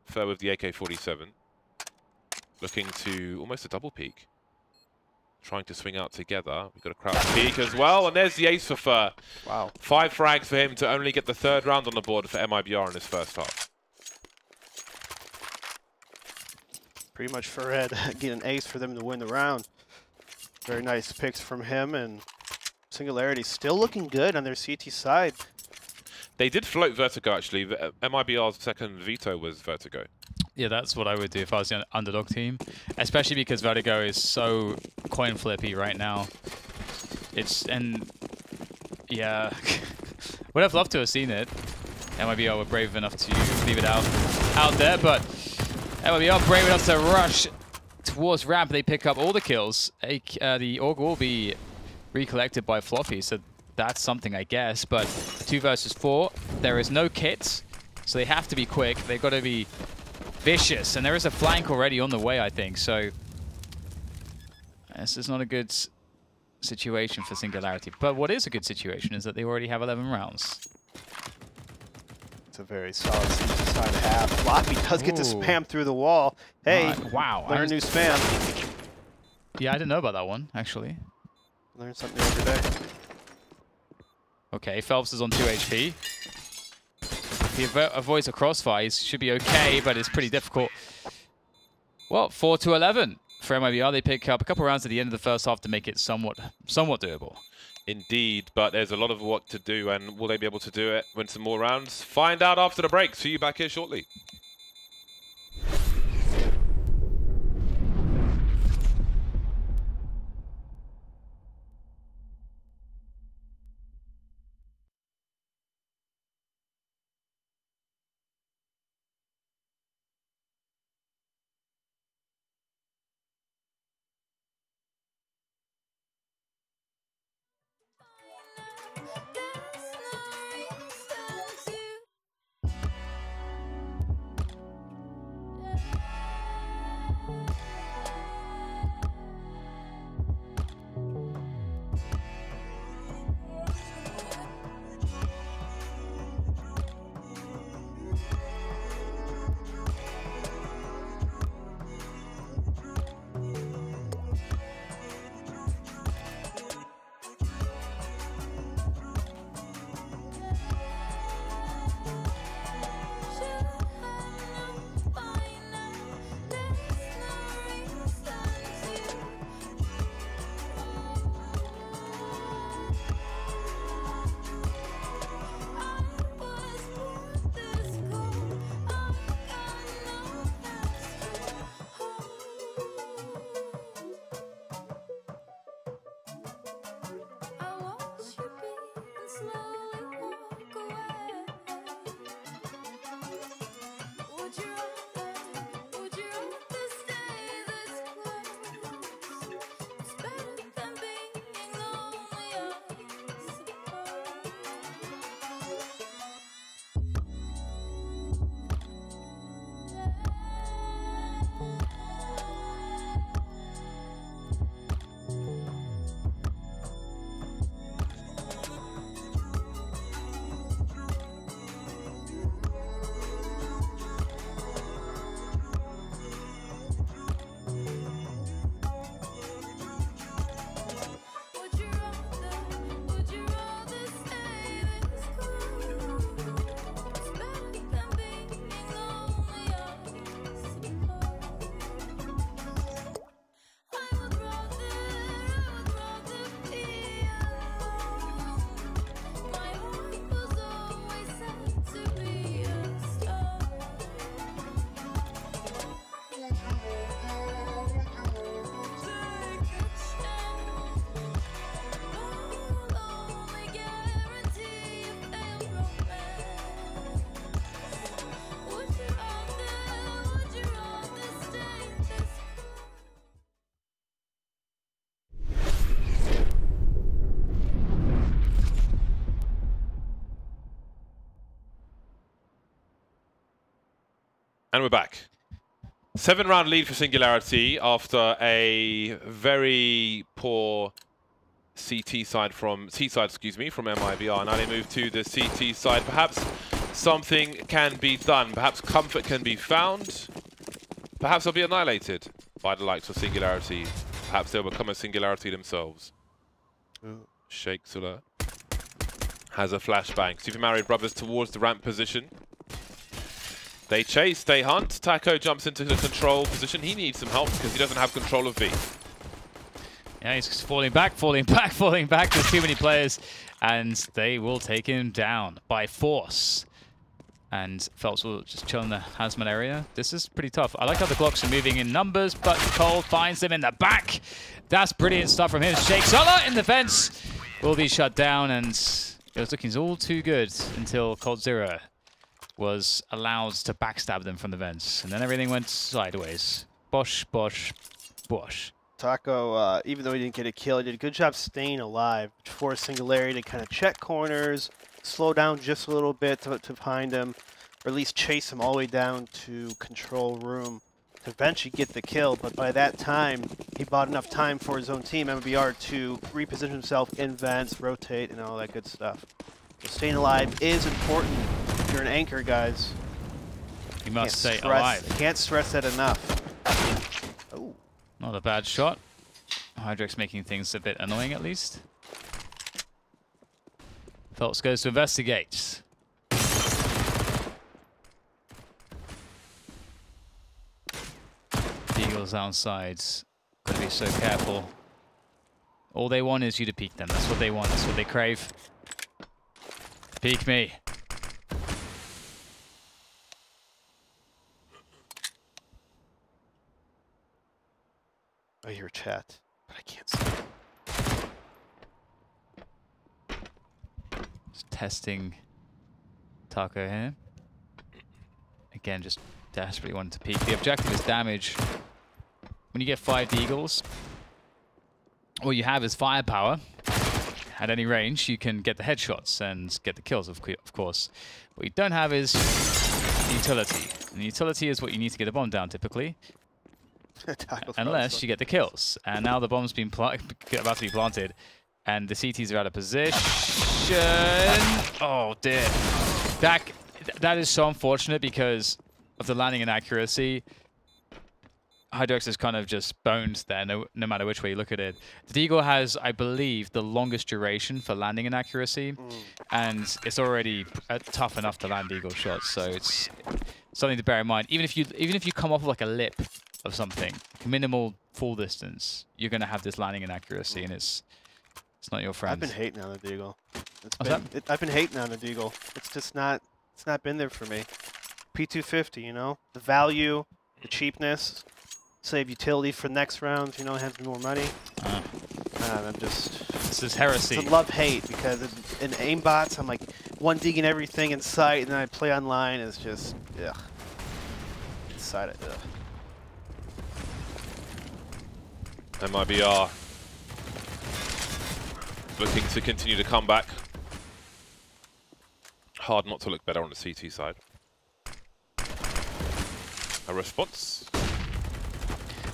Fur with the AK-47. Looking to almost a double peek. Trying to swing out together. We've got a crouch peek as well, and there's the ace for Fur. Wow. 5 frags for him to only get the 3rd round on the board for MiBR in his first half. Pretty much Furhead get an ace for them to win the round. Very nice picks from him, and Singularity still looking good on their CT side. They did float Vertigo, actually. MiBR's second veto was Vertigo. Yeah, that's what I would do if I was the underdog team, especially because Vertigo is so coin flippy right now. Yeah, would have loved to have seen it. MiBR were brave enough to leave it out there, but MiBR brave enough to rush towards ramp. They pick up all the kills. The AUG will be recollected by Floppy, so that's something, I guess. But 2 versus 4, there is no kit, so they have to be quick. They've got to be vicious, and there is a flank already on the way, I think. So this is not a good situation for Singularity. But what is a good situation is that they already have 11 rounds. It's a very solid CT side half. Floppy does get to spam through the wall. Hey, wow, learn a new spam. Yeah, I didn't know about that one, actually. Learn something every day. Okay, Phelps is on 2 HP. If he avoids a crossfire, he should be okay, but it's pretty difficult. Well, 4-11 for MiBR. They pick up a couple rounds at the end of the first half to make it somewhat doable. Indeed, but there's a lot of work to do, and will they be able to do it? Win some more rounds? Find out after the break. See you back here shortly. And we're back. 7-round lead for Singularity after a very poor CT side from MiBR. Now they move to the CT side. Perhaps something can be done. Perhaps comfort can be found. Perhaps they'll be annihilated by the likes of Singularity. Perhaps they'll become a Singularity themselves. Ooh. Sheikh Sula has a flashbang. Super Mario Brothers towards the ramp position. They chase, they hunt. Taco jumps into the control position. He needs some help because he doesn't have control of V. Yeah, he's falling back, falling back, falling back. There's too many players, and they will take him down by force. And Phelps will just chill in the hazmat area. This is pretty tough. I like how the Glocks are moving in numbers, but Cole finds him in the back. That's brilliant stuff from him. Sheikh Sula in the fence will be shut down, and it was looking all too good until Cold Zero was allowed to backstab them from the vents. And then everything went sideways. Bosh, bosh, bosh. Taco, even though he didn't get a kill, he did a good job staying alive, which forced Singularity to kind of check corners, slow down just a little bit to find him, or at least chase him all the way down to control room to eventually get the kill. But by that time, he bought enough time for his own team, MiBR, to reposition himself in vents, rotate, and all that good stuff. So staying alive is important. If you're an anchor, guys, You must stay alive. Can't stress that enough. Oh. Not a bad shot. Hydrex making things a bit annoying, at least. Phelps goes to investigate. Eagles outside. Gotta be so careful. All they want is you to peek them. That's what they want. That's what they crave. Peek me. I hear chat, but I can't see it. Just testing Taco here. Again, just desperately wanted to peek. The objective is damage. When you get 5 Deagles, all you have is firepower. At any range, you can get the headshots and get the kills, of course. What you don't have is utility. And the utility is what you need to get a bomb down, typically. Unless you get the kills. And now the bomb's been about to be planted, and the CTs are out of position. Oh dear. That is so unfortunate because of the landing inaccuracy. Hydrex is kind of just boned there, no matter which way you look at it. The Deagle has, I believe, the longest duration for landing inaccuracy, and it's already tough enough to land Deagle shots. So it's something to bear in mind. Even if you come off of like a lip of something, minimal full distance, you're going to have this landing inaccuracy, and it's not your friend. I've been hating on the Deagle. I've been hating on the Deagle. It's just not. It's not been there for me. P250, you know, the value, the cheapness, save utility for next round. You know, have more money. I'm just. This is heresy. It's a love-hate because in aimbots, I'm like one digging everything in sight, and then I play online. It's just ugh. Inside it. Ugh. MiBR looking to continue to come back. Hard not to look better on the CT side. A response.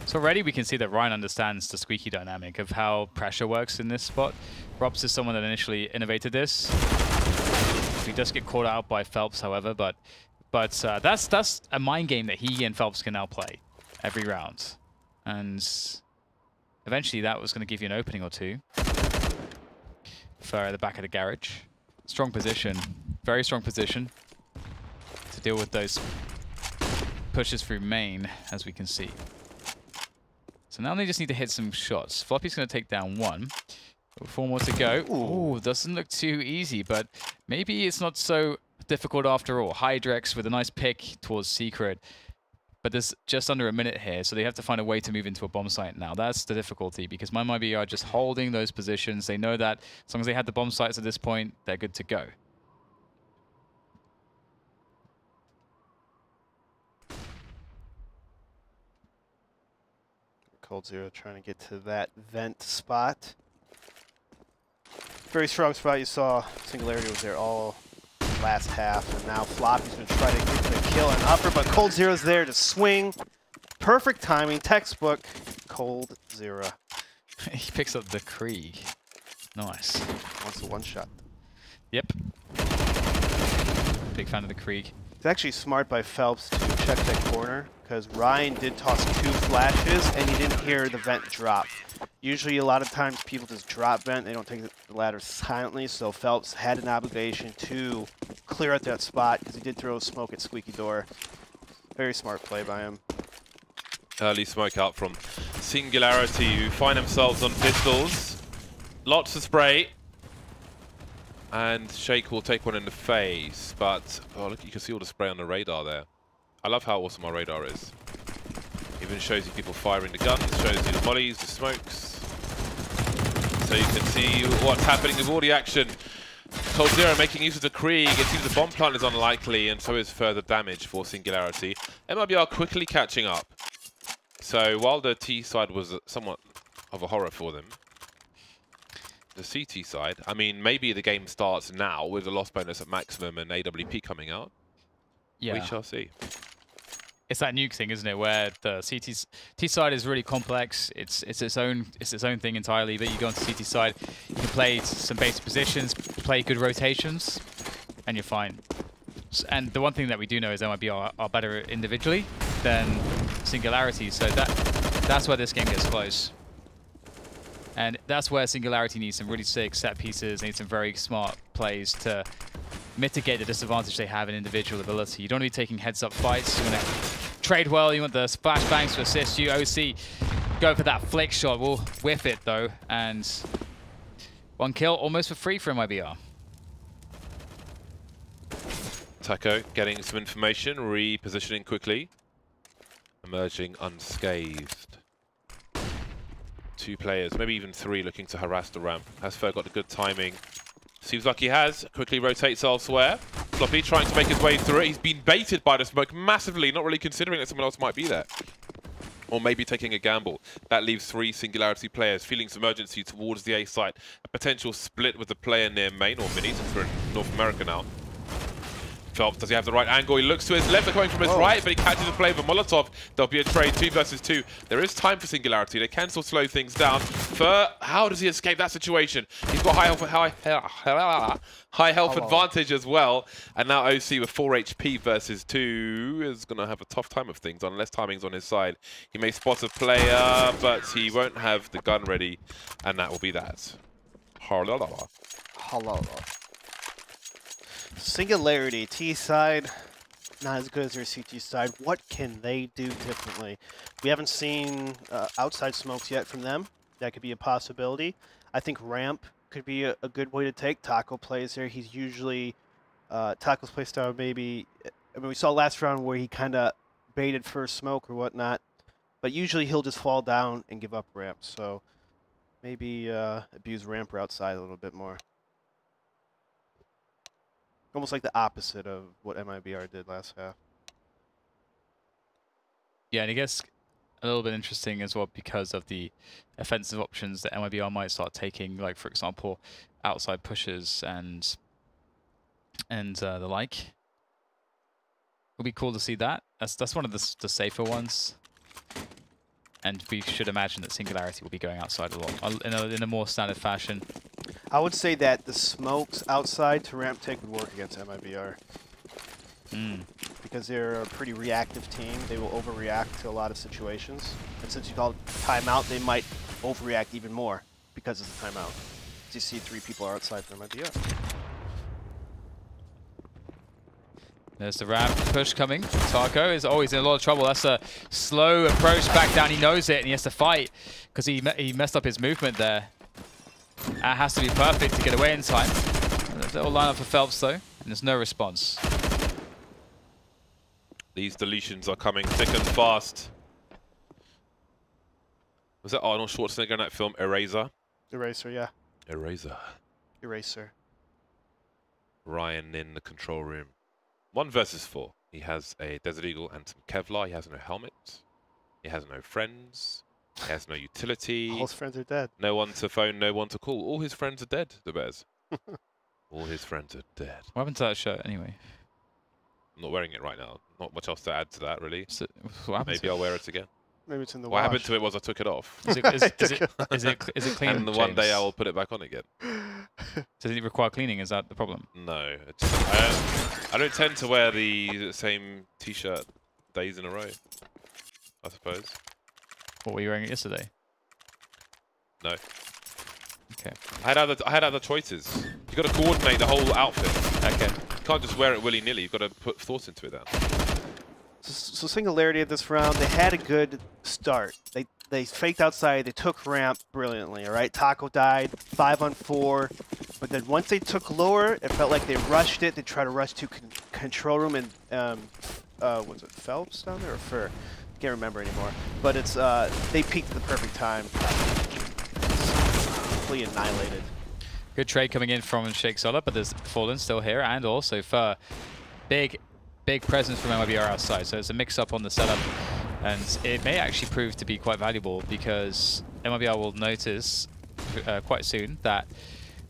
So already we can see that Ryan understands the squeaky dynamic of how pressure works in this spot. Robs is someone that initially innovated this. He does get caught out by Phelps, however, but that's a mind game that he and Phelps can now play every round. And eventually that was going to give you an opening or two for the back of the garage. Strong position, very strong position to deal with those pushes through main, as we can see. So now they just need to hit some shots. Floppy's going to take down one. 4 more to go. Ooh, doesn't look too easy, but maybe it's not so difficult after all. Hydrex with a nice pick towards Secret. But there's just under a minute here, so they have to find a way to move into a bomb site now. That's the difficulty, because MiBR are just holding those positions. They know that as long as they had the bomb sites at this point, they're good to go. Cold Zero trying to get to that vent spot. Very strong spot. You saw Singularity was there all last half, and now Floppy's going to try to get the kill and upper, but Cold Zero's there to swing. Perfect timing, textbook, Cold Zero. He picks up the Krieg. Nice. Wants a one-shot. Yep. Big fan of the Krieg. It's actually smart by Phelps to check that corner, because Ryan did toss 2 flashes, and he didn't hear the vent drop. Usually, a lot of times, people just drop vent. They don't take the ladder silently, so Phelps had an obligation to clear out that spot, because he did throw smoke at Squeaky Door. Very smart play by him. Early smoke out from Singularity, who find themselves on pistols. Lots of spray. And Shake will take one in the face, but oh look, you can see all the spray on the radar there. I love how awesome our radar is. Even shows you people firing the guns, shows you the mollies, the smokes. So you can see what's happening with all the action. Cold Zero making use of the Krieg. It seems the bomb plant is unlikely, and so is further damage for Singularity. MiBR quickly catching up. So while the T side was somewhat of a horror for them, the CT side, I mean, maybe the game starts now with the loss bonus at maximum and AWP coming out. Yeah. We shall see. It's that Nuke thing, isn't it, where the T side is really complex. It's its own thing entirely. But you go onto CT side, you can play some basic positions, play good rotations, and you're fine. And the one thing that we do know is MiBR are better individually than Singularity, so that's where this game gets close. And that's where Singularity needs some really sick set pieces, needs some very smart plays to mitigate the disadvantage they have in individual ability. You don't want to be taking heads-up fights. You want to trade well. You want the flashbangs to assist you. OC, go for that flick shot. We'll whiff it, though. And 1 kill almost for free for MiBR. Taco getting some information, repositioning quickly. Emerging unscathed. 2 players, maybe even 3, looking to harass the ramp. Has Fer got the good timing? Seems like he has. Quickly rotates elsewhere. Floppy trying to make his way through it. He's been baited by the smoke massively, not really considering that someone else might be there. Or maybe taking a gamble. That leaves 3 Singularity players feeling some urgency towards the A site. A potential split with the player near main or mini, since we're in North America now. Phelps, does he have the right angle? He looks to his left, they're coming from his right, but he catches the play of a Molotov. There'll be a trade, 2 versus 2. There is time for Singularity. They can still slow things down. Fer, how does he escape that situation? He's got high health advantage as well. And now OC with 4 HP versus 2 is going to have a tough time of things, unless timing's on his side. He may spot a player, but he won't have the gun ready, and that will be that. Singularity, T side, not as good as their CT side. What can they do differently? We haven't seen outside smokes yet from them. That could be a possibility. I think ramp could be a good way to take. Taco plays there. He's usually, Taco's play style maybe, I mean, we saw last round where he kind of baited first smoke or whatnot, but usually he'll just fall down and give up ramp. So maybe abuse ramp or outside a little bit more. Almost like the opposite of what MiBR did last half. Yeah, and I guess a little bit interesting as well because of the offensive options that MiBR might start taking, like for example, outside pushes and the like. It'll be cool to see that. That's one of the safer ones. And we should imagine that Singularity will be going outside a lot in a more standard fashion. I would say that the smokes outside to ramp take would work against MiBR. Because they're a pretty reactive team. They will overreact to a lot of situations. And since you call it timeout, they might overreact even more because it's a timeout. You see 3 people are outside for MiBR. There's the ramp push coming. Taco is always in a lot of trouble. That's a slow approach back down. He knows it and he has to fight because he messed up his movement there. That has to be perfect to get away in time. Little line up for Phelps though, and there's no response. These deletions are coming thick and fast. Was that Arnold Schwarzenegger in that film, Eraser? Eraser, yeah. Eraser. Eraser. Ryan in the control room. 1 versus 4. He has a Desert Eagle and some Kevlar. He has no helmet. He has no friends. He has no utility. All his friends are dead. No one to phone, no one to call. All his friends are dead, the Bears. All his friends are dead. What happened to that shirt anyway? I'm not wearing it right now. Not much else to add to that, really. So, what happened Maybe I'll wear it again. Maybe it's in the What wash. happened to it was I took it off. Is it clean? And the one day James? I will put it back on again. Does it require cleaning? Is that the problem? No. I don't tend to wear the same t-shirt days in a row, I suppose. What were you wearing it yesterday? No. Okay. I had other choices. You got to coordinate the whole outfit. Okay. You can't just wear it willy-nilly. You've got to put thought into it then. So Singularity of this round, they had a good start. They faked outside, they took ramp brilliantly, all right? Taco died, 5-on-4, but then once they took lower, it felt like they rushed it. They tried to rush to control room and, was it Phelps down there or Fur? Can't remember anymore. But it's, they peaked at the perfect time. Completely annihilated. Good trade coming in from Shake Solar, but there's Fallen still here, and also Fur. Big presence from MiBR outside, so it's a mix-up on the setup, and it may actually prove to be quite valuable because MiBR will notice quite soon that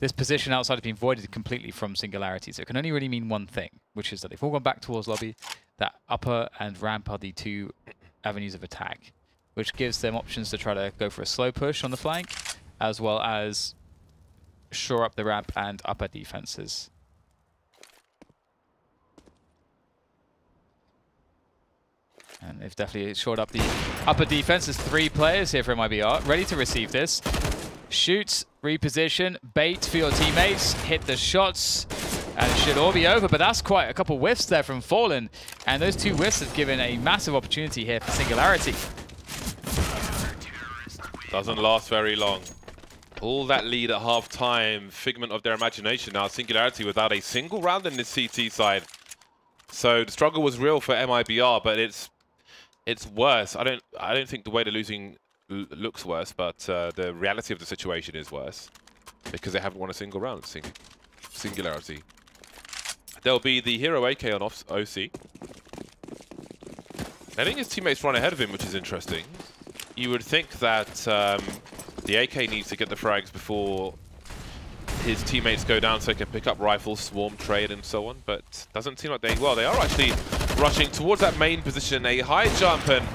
this position outside has been voided completely from Singularity, so it can only really mean one thing, which is that they've all gone back towards lobby, that upper and ramp are the two avenues of attack, which gives them options to try to go for a slow push on the flank, as well as shore up the ramp and upper defenses. And they've definitely shored up the upper defense. There's 3 players here from MiBR, ready to receive this. Shoot, reposition, bait for your teammates, hit the shots, and it should all be over. But that's quite a couple whiffs there from Fallen. And those 2 whiffs have given a massive opportunity here for Singularity. Doesn't last very long. All that lead at half-time, figment of their imagination. Now Singularity without a single round in this CT side. So the struggle was real for MiBR, but it's worse. I don't think the way they're losing looks worse, but the reality of the situation is worse because they haven't won a single round. Singularity. There'll be the hero AK on OC. I think his teammates run ahead of him, which is interesting. You would think that the AK needs to get the frags before his teammates go down so they can pick up rifles, swarm, trade, and so on, but doesn't seem like they are actually rushing towards that main position. A high jump, and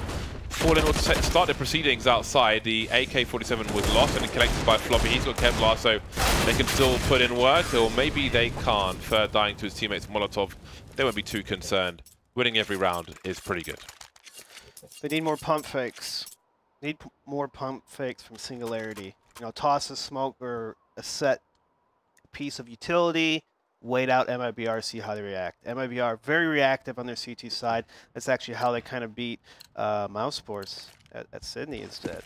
Fallen will start the proceedings outside. The AK-47 was lost and collected by Floppy. He's got Kevlar, so they can still put in work, or maybe they can't. Fur dying to his teammates Molotov. They won't be too concerned. Winning every round is pretty good. They need more pump fakes. Need more pump fakes from Singularity. You know, toss a smoke or a set piece of utility, wait out MiBR, see how they react. MiBR very reactive on their CT side. That's actually how they kind of beat Mousesports at Sydney instead.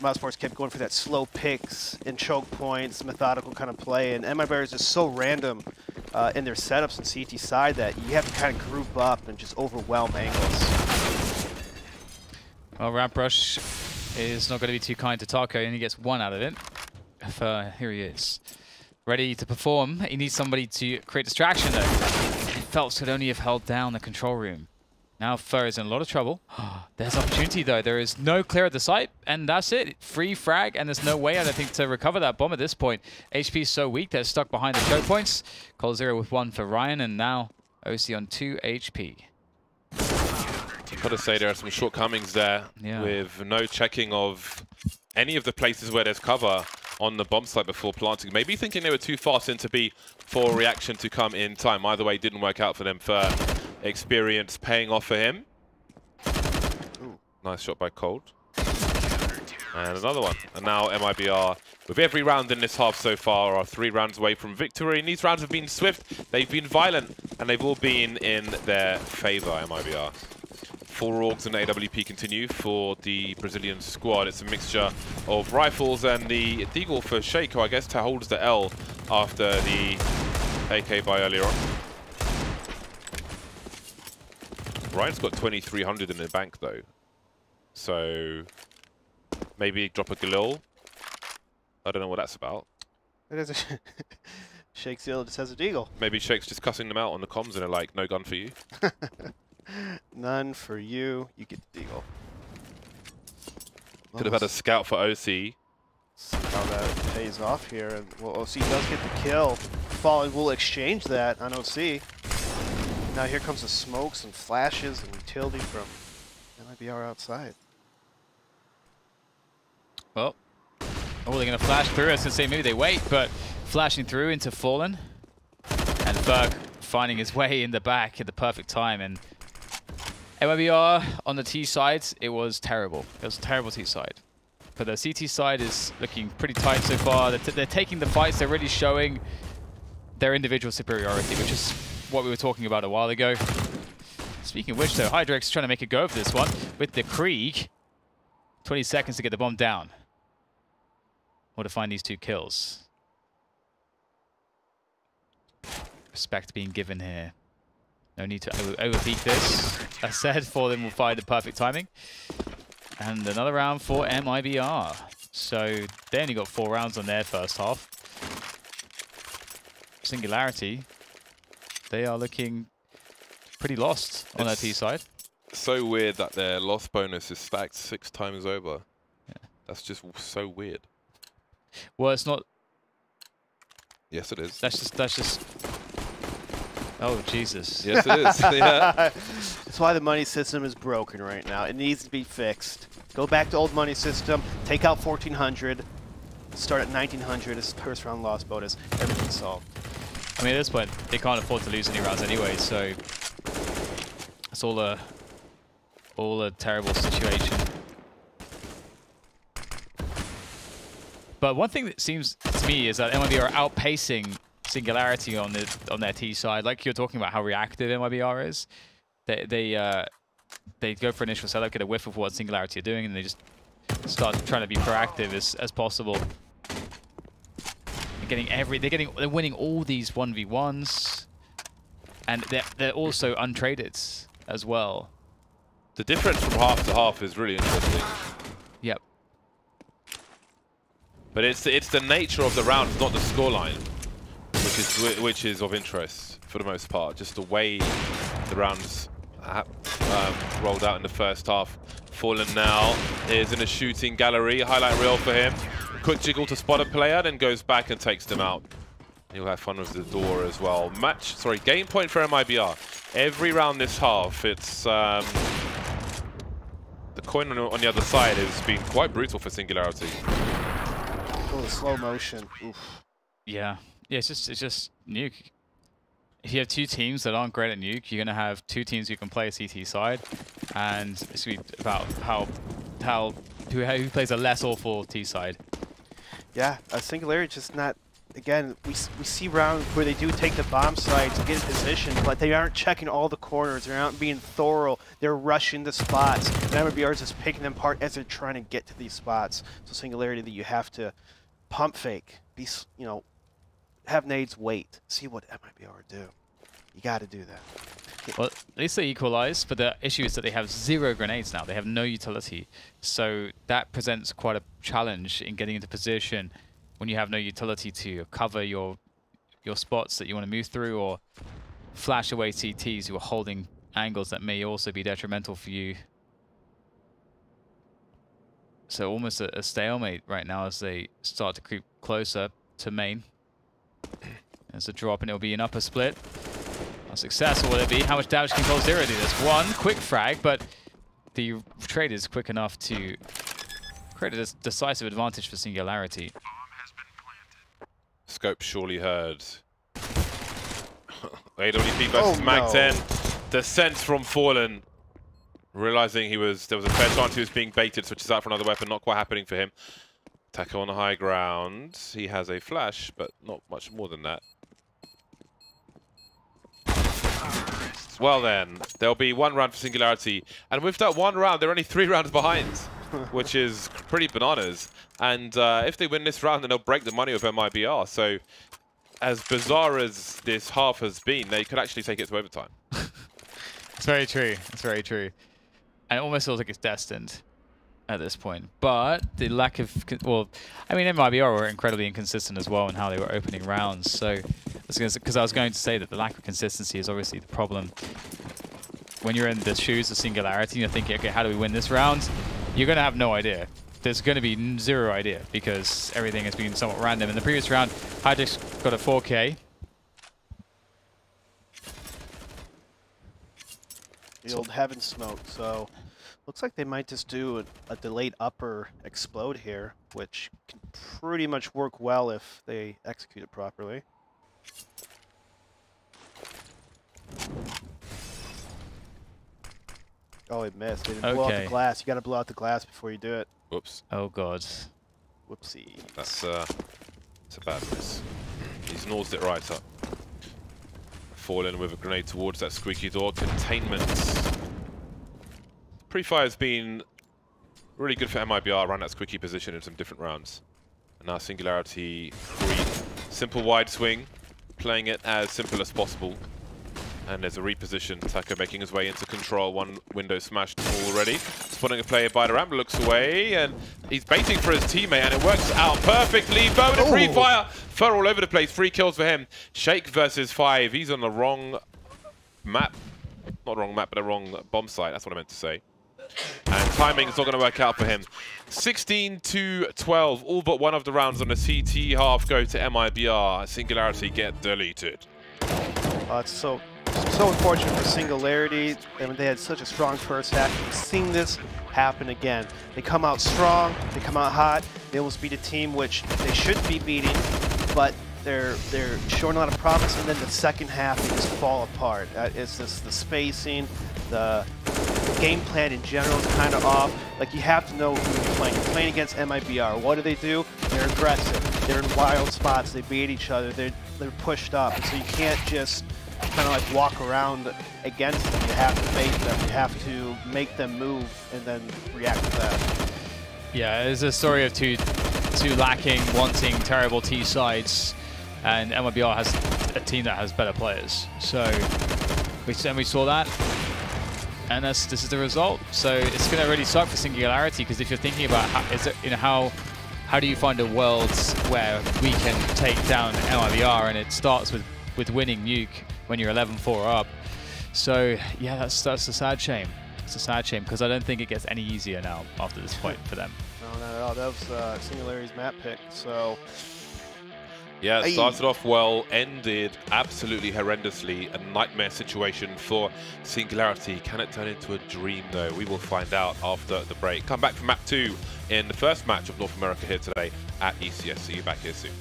Mousesports kept going for that slow picks and choke points, methodical kind of play, and MiBR is just so random in their setups on CT side that you have to kind of group up and just overwhelm angles. Well, Ramp Rush is not going to be too kind to Taco, and he gets 1 out of it. Here he is. Ready to perform. He needs somebody to create distraction, though. Phelps could only have held down the control room. Now Fur is in a lot of trouble. There's opportunity, though. There is no clear at the site, and that's it. Free frag, and there's no way, I don't think, to recover that bomb at this point. HP is so weak, they're stuck behind the choke points. Call 0 with 1 for Ryan, and now OC on 2 HP. Got to say there are some shortcomings there with no checking of any of the places where there's cover on the bomb site before planting. Maybe thinking they were too fast into B for a reaction to come in time. Either way, it didn't work out for them. For experience paying off for him. Ooh, nice shot by Cold. And another one. And now MiBR, with every round in this half so far, are 3 rounds away from victory. And these rounds have been swift, they've been violent, and they've all been in their favor, MiBR. 4 orgs and AWP continue for the Brazilian squad. It's a mixture of rifles and the Deagle for Shake, who I guess holds the L after the AK buy earlier on. Ryan's got 2,300 in the bank though. So maybe drop a Galil. I don't know what that's about. It is a Shake's the just has a Deagle. Maybe Shake's just cussing them out on the comms and they're like, no gun for you. None for you. You get the Deagle. Could have had a scout for OC. See how that pays off here. And well, OC does get the kill. Fallen will exchange that on OC. Now here comes the smokes and flashes and utility from MiBR outside. Well, oh, they're going to flash through. I was going to say maybe they wait, but flashing through into Fallen. And Ferg finding his way in the back at the perfect time. And MiBR on the T side, it was terrible. It was a terrible T side. But the CT side is looking pretty tight so far. They're taking the fights. They're really showing their individual superiority, which is what we were talking about a while ago. Speaking of which, though, Hydrex trying to make a go of this one with the Krieg. 20 seconds to get the bomb down. Or to find these 2 kills. Respect being given here. No need to overpeak this. That said, Fallen will find the perfect timing. And another round for MiBR. So they only got 4 rounds on their first half. Singularity, they are looking pretty lost on their T side. So weird that their loss bonus is stacked 6 times over. Yeah. That's just so weird. Well, it's not. Yes, it is. That's just. Oh, Jesus. Yes, it is. Yeah. That's why the money system is broken right now. It needs to be fixed. Go back to old money system, take out 1,400, start at 1,900 as first round loss bonus. Everything's solved. I mean, at this point, they can't afford to lose any rounds anyway, so it's all a terrible situation. But one thing that seems to me is that MiBR are outpacing Singularity on their T side. Like you're talking about how reactive MiBR is. They go for initial setup, get a whiff of what Singularity are doing, and they just start trying to be proactive as possible. They're winning all these 1v1s, and they're also untraded as well. The difference from half to half is really interesting. Yep. But it's the nature of the round, not the scoreline, which is of interest for the most part. Just the way the rounds rolled out in the first half. Fallen now is in a shooting gallery. Highlight reel for him. Quick jiggle to spot a player, then goes back and takes them out. He'll have fun with the door as well. Game point for MiBR. Every round this half, it's the coin on the other side has been quite brutal for Singularity. Oh, the slow motion. Oof. Yeah, it's just Nuke. If you have 2 teams that aren't great at Nuke, you're gonna have 2 teams who can play a CT side, and it's gonna be about who plays a less awful T side. Yeah, Singularity just not. Again, we see rounds where they do take the bomb side to get in position, but they aren't checking all the corners. They're not being thorough. They're rushing the spots. And MiBR is just picking them apart as they're trying to get to these spots. So Singularity, that you have to pump fake, have nades wait, see what MiBR do. You got to do that. Well, at least they equalize, but the issue is that they have 0 grenades now. They have no utility. So that presents quite a challenge in getting into position when you have no utility to cover your spots that you want to move through, or flash away CTs who are holding angles that may also be detrimental for you. So almost a stalemate right now as they start to creep closer to main. There's a drop and it'll be an upper split. How successful will it be? How much damage can Cold Zero do? There's one quick frag, but the trade is quick enough to create a decisive advantage for Singularity. Scope surely heard. AWP versus Mag 10. Descent from Fallen. Realizing there was a fair chance he was being baited, switches out for another weapon, not quite happening for him. Tackle on the high ground. He has a flash, but not much more than that. Well then, there'll be 1 round for Singularity. And with that 1 round, they're only 3 rounds behind, which is pretty bananas. And if they win this round, then they'll break the money with MiBR. So as bizarre as this half has been, they could actually take it to overtime. It's very true. It's very true. And it almost feels like it's destined at this point. But the lack of... Well, I mean, MiBR were incredibly inconsistent as well in how they were opening rounds. So, because I was going to say that the lack of consistency is obviously the problem. When you're in the shoes of Singularity and you're thinking, okay, how do we win this round? You're going to have no idea. There's going to be 0 idea because everything has been somewhat random. In the previous round, Hydrex got a 4K The old heaven smoke. So looks like they might just do a delayed upper explode here, which can pretty much work well if they execute it properly. Oh, it missed. They didn't blow out the glass. You got to blow out the glass before you do it. Whoops. Oh god. Whoopsie. That's a bad miss. He's nosed it right up. Fallen with a grenade towards that squeaky door. Containment. Pre-fire has been really good for MiBR around that squeaky position in some different rounds. And now Singularity free. Simple wide swing. Playing it as simple as possible. And there's a reposition. Taka making his way into control. One window smashed already. Spotting a player by the ramp, looks away, and he's baiting for his teammate, and it works out perfectly. Bow with a pre-fire. Fur all over the place. 3 kills for him. Shake versus 5. He's on the wrong map. Not wrong map, but the wrong bomb site. That's what I meant to say. And timing is not going to work out for him. 16-12. All but one of the rounds on the CT half go to MiBR. Singularity get deleted. It's so unfortunate for Singularity. I mean, they had such a strong first half. We've seen this happen again. They come out strong, they come out hot, they almost beat a team which they should be beating, but they're showing a lot of promise, and then the second half they just fall apart. It's just the spacing, the game plan in general is kind of off. Like, you have to know who you're playing. You're playing against MiBR. What do? They're aggressive. They're in wild spots. They beat each other. They're pushed up. And so you can't just kind of like walk around against them. You have to bait them. You have to make them move and then react to that. Yeah, it's a story of two lacking, wanting terrible T sides, and MiBR has a team that has better players. So we saw that, and this is the result. So it's going to really suck for Singularity, because if you're thinking about how do you find a world where we can take down MiBR, and it starts with winning Nuke when you're 11-4 up. So yeah, that's a sad shame. It's a sad shame, because I don't think it gets any easier now after this point for them. No, not at all. That was Singularity's map pick. So yeah, it started off well, ended absolutely horrendously. A nightmare situation for Singularity. Can it turn into a dream, though? We will find out after the break. Come back for map 2 in the first match of North America here today at ECS. See you back here soon.